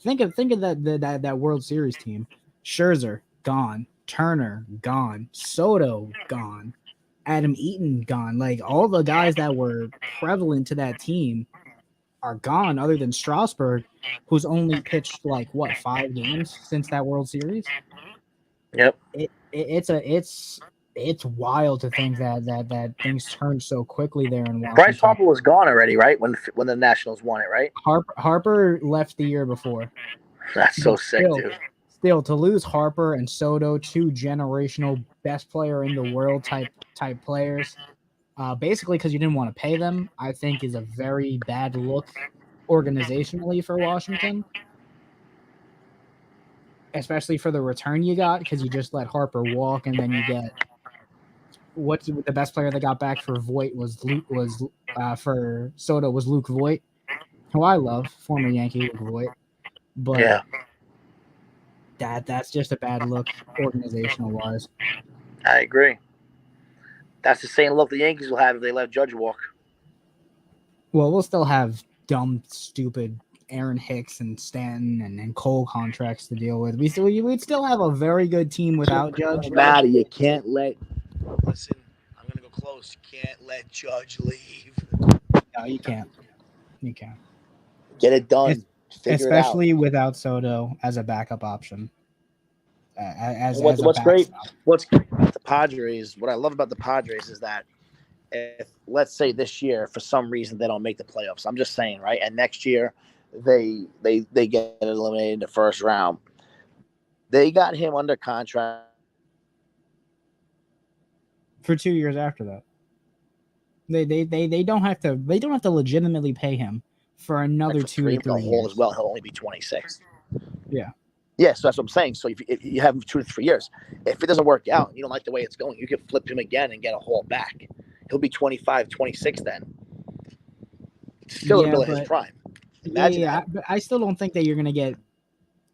Think of that World Series team. Scherzer gone, Turner gone, Soto gone, Adam Eaton gone. Like, all the guys that were prevalent to that team are gone, other than Strasburg, who's only pitched 5 games since that World Series. Yep. It's wild to think that things turned so quickly there in Washington. Bryce Harper was gone already, right? When the Nationals won it, right? Harper left the year before. That's so sick, dude. Still, to lose Harper and Soto, 2 generational best player in the world type players, basically because you didn't want to pay them, I think is a very bad look organizationally for Washington. Especially for the return you got, because you just let Harper walk, and then you get what's the best player that got back for Voit for Soto was Luke Voit, who I love, former Yankee Luke Voit, but that's just a bad look organizational wise. I agree. That's the same look the Yankees will have if they let Judge walk. Well, we'll still have dumb, stupid Aaron Hicks and Stanton and Cole contracts to deal with. We'd still have a very good team without Judge. Maddie, you can't let. Listen, I'm gonna go close. You can't let Judge leave. No, you can't. You can't. Get it done. Especially without Soto as a backup option. What's great about the Padres? What I love about the Padres is that if let's say this year for some reason they don't make the playoffs, I'm just saying, right? And next year they get eliminated in the first round. They got him under contract for 2 years after that. They don't have to legitimately pay him for another for 2 to 3 Hall as years. well. He'll only be 26. Yeah. Yeah, so that's what I'm saying. So if you have him 2 to 3 years, if it doesn't work out and you don't like the way it's going, you can flip him again and get a Hall back. He'll be 25, 26 then. Still in the middle of his prime. Imagine that. But I still don't think that you're going to get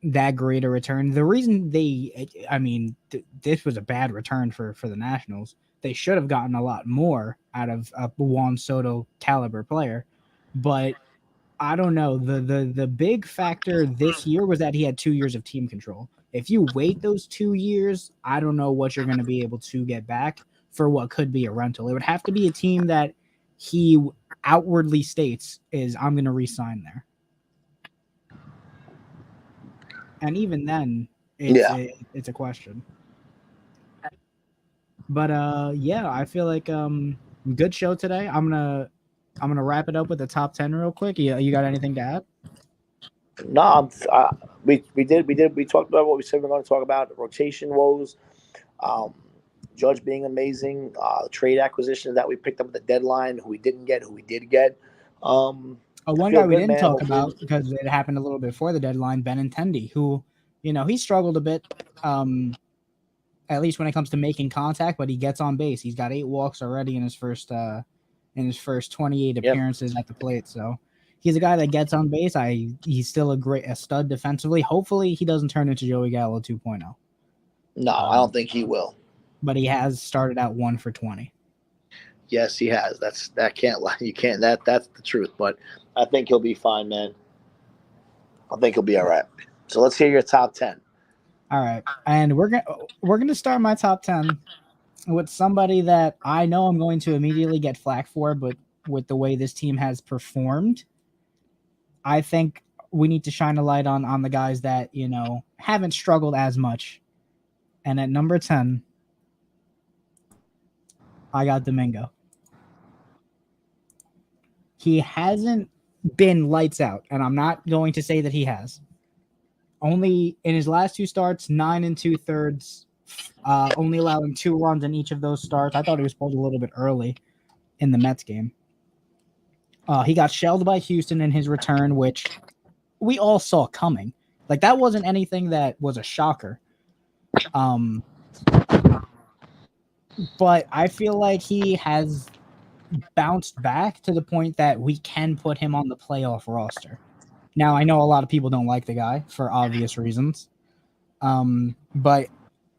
that great a return. The reason this was a bad return for the Nationals. They should have gotten a lot more out of a Juan Soto caliber player, but I don't know. The big factor this year was that he had 2 years of team control. If you wait those 2 years, I don't know what you're going to be able to get back for what could be a rental. It would have to be a team that he outwardly states is, I'm going to re-sign there. And even then, it's a question. But yeah, I feel like good show today. I'm gonna wrap it up with the top 10 real quick. You got anything to add? No, we talked about what we said we're going to talk about. Rotation woes, Judge being amazing, trade acquisitions that we picked up at the deadline, who we didn't get, who we did get. One guy we didn't talk about because it happened a little bit before the deadline, Benintendi, who, he struggled a bit, at least when it comes to making contact, but he gets on base. He's got 8 walks already in his first 28 appearances at the plate. So he's a guy that gets on base. He's still a stud defensively. Hopefully he doesn't turn into Joey Gallo 2.0. No, I don't think he will. But he has started out 1 for 20. Yes, he has. That can't lie. You can't. That's the truth. But I think he'll be fine, man. I think he'll be all right. So let's hear your top 10. All right, and we're gonna start my top 10 with somebody that I know I'm going to immediately get flack for, but with the way this team has performed, I think we need to shine a light on the guys that haven't struggled as much. And at number 10, I got Domingo. He hasn't been lights out, and I'm not going to say that he has. Only in his last 2 starts, 9 2/3, only allowing 2 runs in each of those starts. I thought he was pulled a little bit early in the Mets game. He got shelled by Houston in his return, which we all saw coming. Like, that wasn't anything that was a shocker. But I feel like he has bounced back to the point that we can put him on the playoff roster. Now, I know a lot of people don't like the guy for obvious reasons. But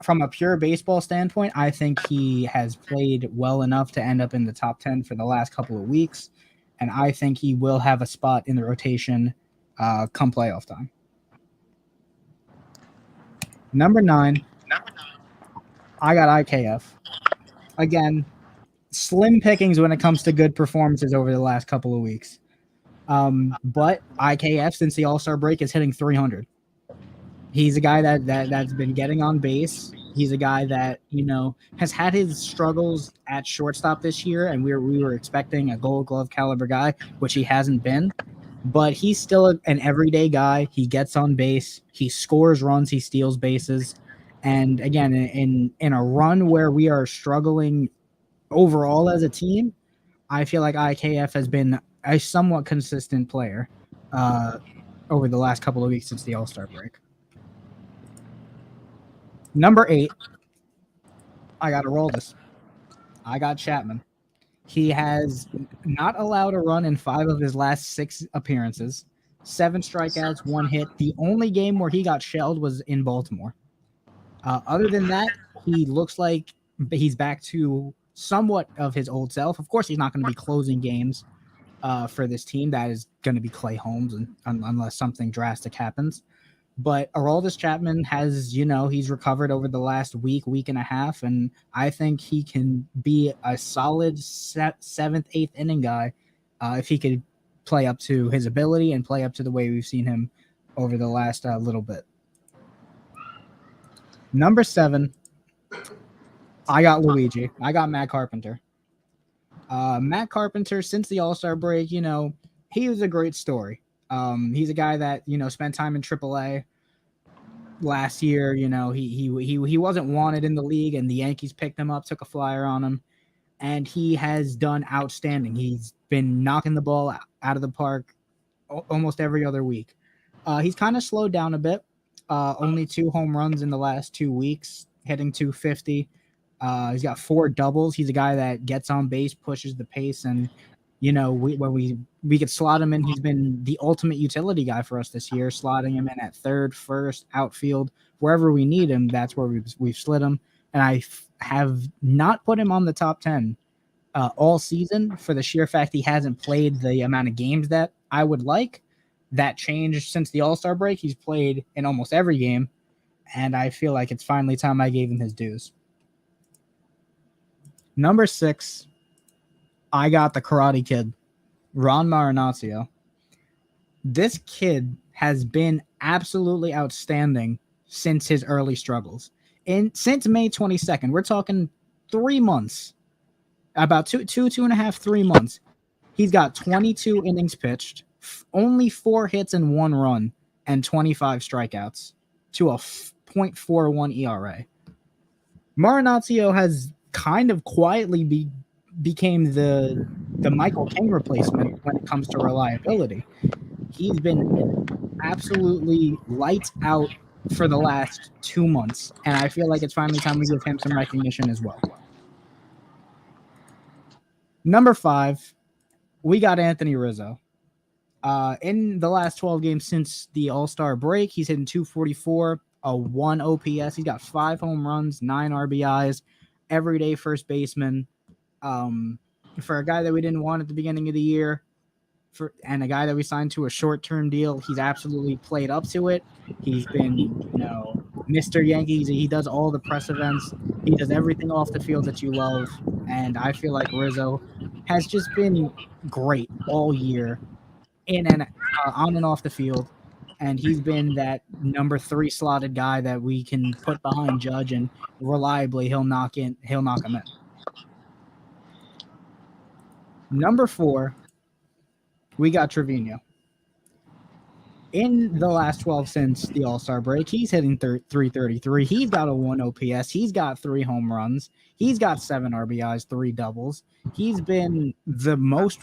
from a pure baseball standpoint, I think he has played well enough to end up in the top 10 for the last couple of weeks. And I think he will have a spot in the rotation come playoff time. Number 9, I got IKF. Again, slim pickings when it comes to good performances over the last couple of weeks. But IKF, since the All-Star break, is hitting 300. He's a guy that's been getting on base. He's a guy that, has had his struggles at shortstop this year, and we were expecting a Gold Glove caliber guy, which he hasn't been. But he's still an everyday guy. He gets on base. He scores runs. He steals bases. And again, in a run where we are struggling overall as a team, I feel like IKF has been a somewhat consistent player over the last couple of weeks since the All-Star break. Number 8, I got to roll this. I got Chapman. He has not allowed a run in 5 of his last 6 appearances, 7 strikeouts, 1 hit. The only game where he got shelled was in Baltimore. Other than that, he looks like he's back to somewhat of his old self. Of course, he's not going to be closing games for this team. That is going to be Clay Holmes, unless something drastic happens. But Aroldis Chapman has, he's recovered over the last week and a half, and I think he can be a solid 7th, 8th inning guy if he could play up to his ability and play up to the way we've seen him over the last little bit. Number 7, I got Luigi. I got Matt Carpenter. Matt Carpenter, since the All-Star break, he was a great story. He's a guy that spent time in AAA last year. He wasn't wanted in the league, and the Yankees picked him up, took a flyer on him, and he has done outstanding. He's been knocking the ball out of the park almost every other week. He's kind of slowed down a bit. Only 2 home runs in the last 2 weeks, hitting 250. He's got 4 doubles. He's a guy that gets on base, pushes the pace, and when we could slot him in, he's been the ultimate utility guy for us this year. Slotting him in at third, first, outfield, wherever we need him. That's where we've slid him, and I have not put him on the top 10 all season for the sheer fact he hasn't played the amount of games that I would like. That changed since the All-Star break. He's played in almost every game, and I feel like it's finally time I gave him his dues. Number 6, I got the Karate Kid, Ron Marinaccio. This kid has been absolutely outstanding since his early struggles. Since May 22nd, we're talking 3 months, about two and a half, 3 months. He's got 22 innings pitched, only 4 hits and 1 run, and 25 strikeouts to a .41 ERA. Marinaccio has kind of quietly became the Michael King replacement when it comes to reliability. He's been absolutely lights out for the last 2 months, and I feel like it's finally time we give him some recognition as well. Number 5, we got Anthony Rizzo. In the last 12 games since the All-Star break, he's hitting 244, a 1 OPS. He's got 5 home runs, 9 RBIs, everyday first baseman. For a guy that we didn't want at the beginning of the year, and a guy that we signed to a short-term deal, he's absolutely played up to it. He's been, Mr. Yankees. He does all the press events. He does everything off the field that you love. And I feel like Rizzo has just been great all year, in and on and off the field. And he's been that number 3 slotted guy that we can put behind Judge, and reliably he'll knock him in. Number 4, we got Trevino. In the last 12 since the All-Star break, he's hitting 333. He's got a 1 OPS. He's got 3 home runs. He's got 7 RBIs, 3 doubles. He's been the most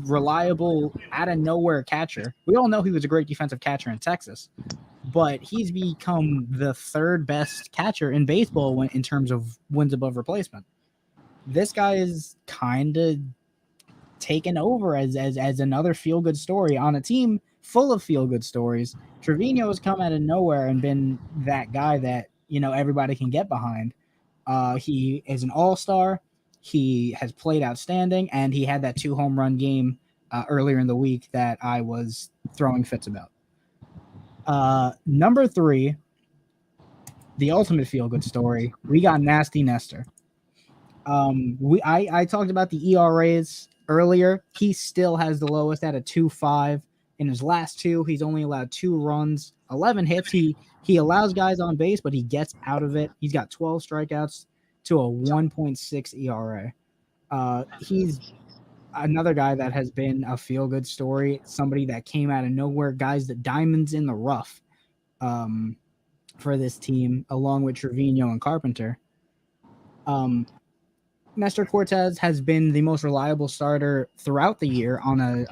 reliable out-of-nowhere catcher. We all know he was a great defensive catcher in Texas, but he's become the 3rd best catcher in baseball in terms of wins above replacement. This guy is kind of taken over as another feel-good story on a team full of feel-good stories. Trevino has come out of nowhere and been that guy that everybody can get behind. He is an all-star. He has played outstanding, and he had that 2 home run game earlier in the week that I was throwing fits about. Number 3, the ultimate feel-good story. We got Nasty Nestor. I talked about the ERAs earlier. He still has the lowest at a 2.5. In his last 2, he's only allowed 2 runs, 11 hits. He allows guys on base, but he gets out of it. He's got 12 strikeouts to a 1.6 ERA. He's another guy that has been a feel-good story, somebody that came out of nowhere, the diamonds in the rough for this team, along with Trevino and Carpenter. Nestor Cortez has been the most reliable starter throughout the year on a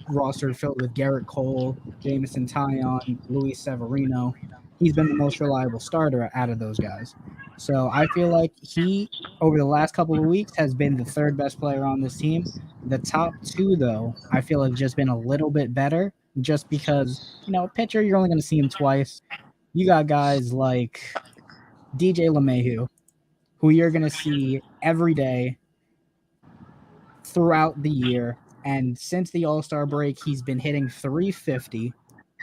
roster filled with Garrett Cole, Jameson Taillon, Luis Severino. He's been the most reliable starter out of those guys. So I feel like he, over the last couple of weeks, has been the 3rd best player on this team. The top 2, though, I feel have just been a little bit better, just because, a pitcher, you're only going to see him twice. You got guys like DJ LeMahieu, who you're going to see every day throughout the year. And since the All-Star break, he's been hitting 350,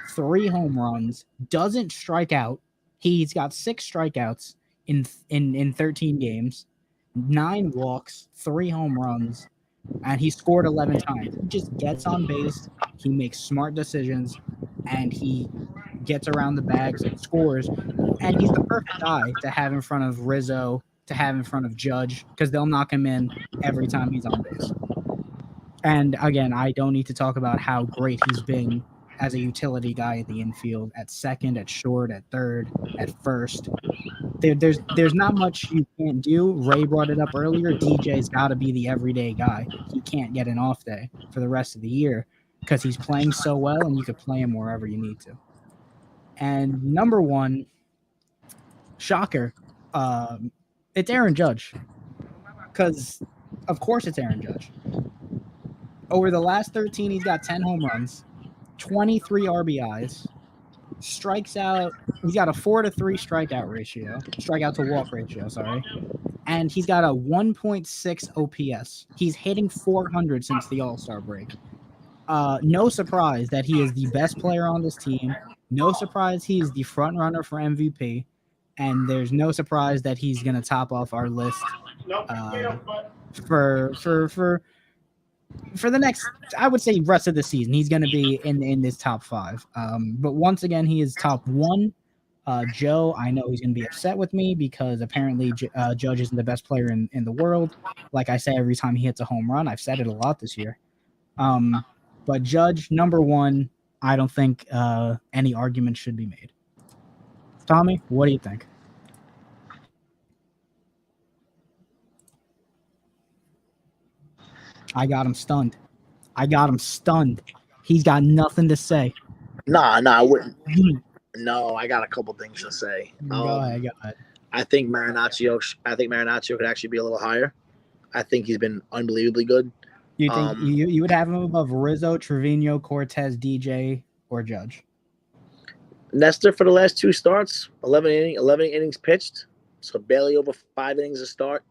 3 home runs, doesn't strike out. He's got 6 strikeouts in 13 games, 9 walks, 3 home runs, and he scored 11 times. He just gets on base, he makes smart decisions, and he gets around the bags and scores. And he's the perfect guy to have in front of Rizzo, to have in front of Judge, because they'll knock him in every time he's on base. And again, I don't need to talk about how great he's been as a utility guy at the infield, at second, at short, at third, at first. There's not much you can't do. Ray brought it up earlier. DJ's got to be the everyday guy. He can't get an off day for the rest of the year because he's playing so well, and you could play him wherever you need to. And number one, shocker, it's Aaron Judge. Because of course it's Aaron Judge. Over the last 13, he's got 10 home runs, 23 RBIs, strikes out. He's got a 4-3 strikeout to walk ratio, sorry. And he's got a 1.6 OPS. He's hitting 400 since the All-Star break. No surprise that he is the best player on this team. No surprise he's the front runner for MVP. And there's no surprise that he's going to top off our list for the next, I would say, rest of the season. He's going to be in this top 5. But once again, he is top 1. Joe, I know he's going to be upset with me because apparently Judge isn't the best player in the world. Like I say every time he hits a home run, I've said it a lot this year. But Judge, number 1, I don't think any argument should be made. Tommy, what do you think? I got him stunned. He's got nothing to say. Nah, I wouldn't. No, I got a couple things to say. Go ahead. I think Marinaccio could actually be a little higher. I think he's been unbelievably good. You think you would have him above Rizzo, Trevino, Cortez, DJ, or Judge? Nestor for the last 2 starts, 11 innings pitched, so barely over 5 innings a start.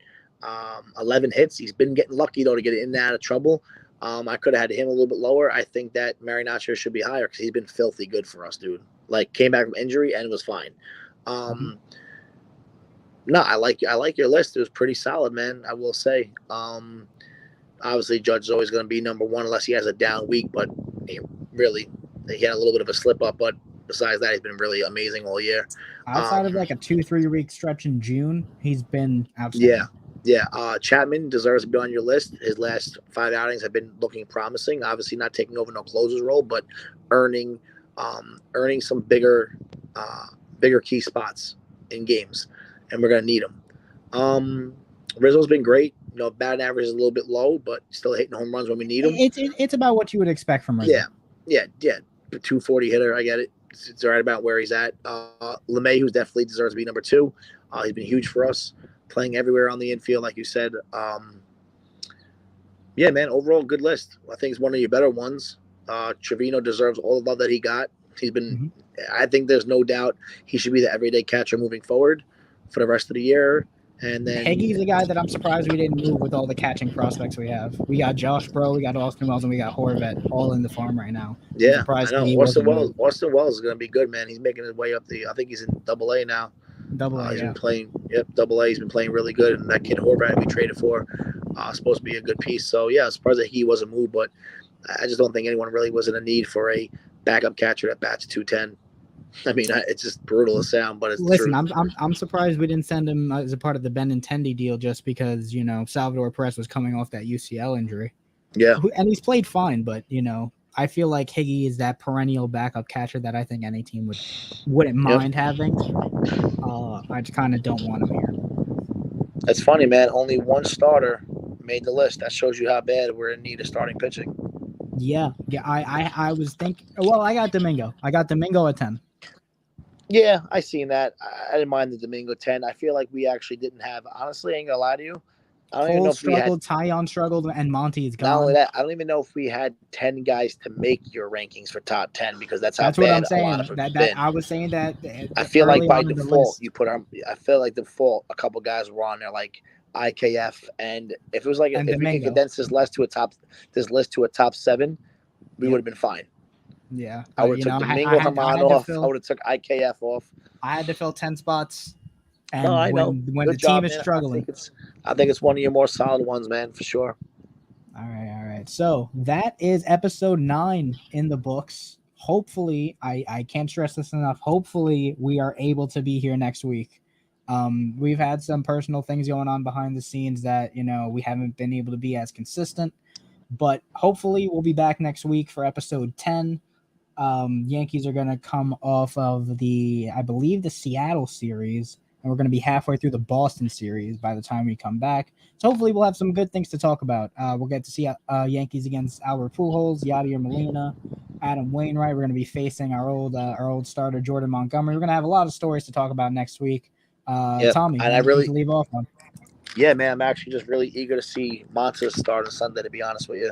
11 hits. He's been getting lucky though to get in and out of trouble. I could have had him a little bit lower. I think that Marinaccio should be higher because he's been filthy good for us, dude. Like came back from injury and was fine. No, I like your list. It was pretty solid, man. I will say. Obviously, Judge is always going to be number 1 unless he has a down week. But he had a little bit of a slip up. But besides that, he's been really amazing all year. Outside of like a 2-3 week stretch in June, he's been outstanding. Yeah. Chapman deserves to be on your list. His last 5 outings have been looking promising. Obviously, not taking over no closer's role, but earning some bigger key spots in games, and we're gonna need them. Rizzo's been great. Batting average is a little bit low, but still hitting home runs when we need them. It's about what you would expect from Rizzo. Yeah. 240 hitter, I get it. It's right about where he's at. LeMay, who definitely deserves to be number 2. He's been huge for us, playing everywhere on the infield, like you said. Yeah, man, overall good list. I think it's one of your better ones. Trevino deserves all the love that he got. He's been, I think there's no doubt he should be the everyday catcher moving forward for the rest of the year. And then Higgy's the guy that I'm surprised we didn't move with all the catching prospects we have. We got Josh Bro, we got Austin Wells, and we got Horvat all in the farm right now. Yeah, I know. Austin Wells is going to be good, man. He's making his way up I think he's in AA now. He's been playing, AA. He's been playing really good. And that kid Horvat we traded for supposed to be a good piece. So, yeah, I'm surprised that he wasn't moved, but I just don't think anyone really was in a need for a backup catcher that bats 210. I mean, it's just brutal to sound, but it's listen. true. I'm surprised we didn't send him as a part of the Benintendi deal, just because Salvador Perez was coming off that UCL injury. Yeah, and he's played fine, but I feel like Higgy is that perennial backup catcher that I think any team wouldn't mind having. I just kind of don't want him here. That's funny, man. Only 1 starter made the list. That shows you how bad we're in need of starting pitching. Yeah. I was thinking. Well, I got Domingo. At 10. Yeah, I seen that. I didn't mind the Domingo 10. I feel like we actually didn't have. Honestly, I ain't gonna lie to you. I don't even know if we had. Tyon struggled, and Monty is gone. Not only that, I don't even know if we had 10 guys to make your rankings for top 10 because that's what bad I'm saying. A lot of them been. I was saying that. I feel like by default you put on. I feel like default a couple guys were on there like IKF, and if it was like if we could condense this list to a top 7, we would have been fine. Yeah, I would have took Domingo Herman off. I would have took IKF off. I had to fill 10 spots. And I know. When the team is struggling. I think it's one of your more solid ones, man, for sure. All right. So that is episode 9 in the books. Hopefully, I can't stress this enough. Hopefully, we are able to be here next week. We've had some personal things going on behind the scenes that, we haven't been able to be as consistent. But hopefully we'll be back next week for episode 10. Yankees are going to come off of I believe, the Seattle series, and we're going to be halfway through the Boston series by the time we come back. So hopefully we'll have some good things to talk about. We'll get to see Yankees against Albert Pujols, Yadier Molina, Adam Wainwright. We're going to be facing our old starter Jordan Montgomery. We're going to have a lot of stories to talk about next week. Tommy, and anything to leave off on? Yeah, man, I'm actually just really eager to see Montas start on Sunday, to be honest with you.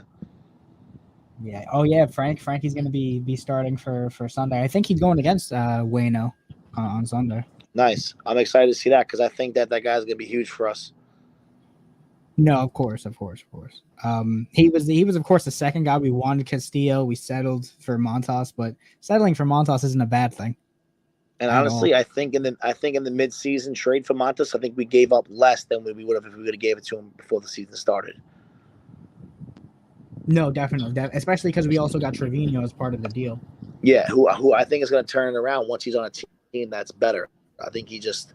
Yeah. Oh yeah, Frankie's going to be starting for Sunday. I think he's going against Waino on Sunday. Nice. I'm excited to see that because I think that guy's going to be huge for us. No, of course. He was of course the second guy. We wanted Castillo. We settled for Montas, but settling for Montas isn't a bad thing. And honestly, I think in the mid-season trade for Montas, I think we gave up less than we would have if we would have gave it to him before the season started. No, definitely, especially because we also got Trevino as part of the deal. Yeah, who I think is going to turn it around once he's on a team that's better. I think he just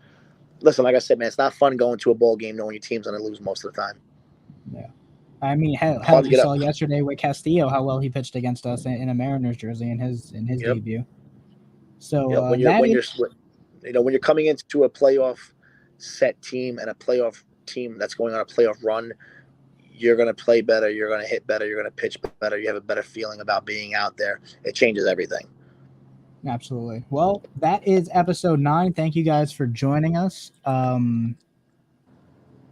listen. Like I said, man, it's not fun going to a ball game knowing your team's going to lose most of the time. Yeah, I mean, hell, you saw yesterday with Castillo how well he pitched against us in a Mariners jersey in his debut. So when you're coming into a playoff set team and a playoff team that's going on a playoff run, you're going to play better, you're going to hit better, you're going to pitch better, you have a better feeling about being out there. It changes everything. Absolutely. Well, that is episode 9. Thank you guys for joining us.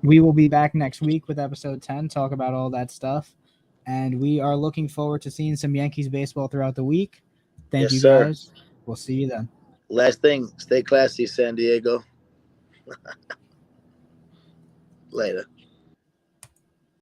We will be back next week with episode 10, talk about all that stuff. And we are looking forward to seeing some Yankees baseball throughout the week. Thank you guys. Sir. We'll see you then. Last thing, stay classy, San Diego. Later.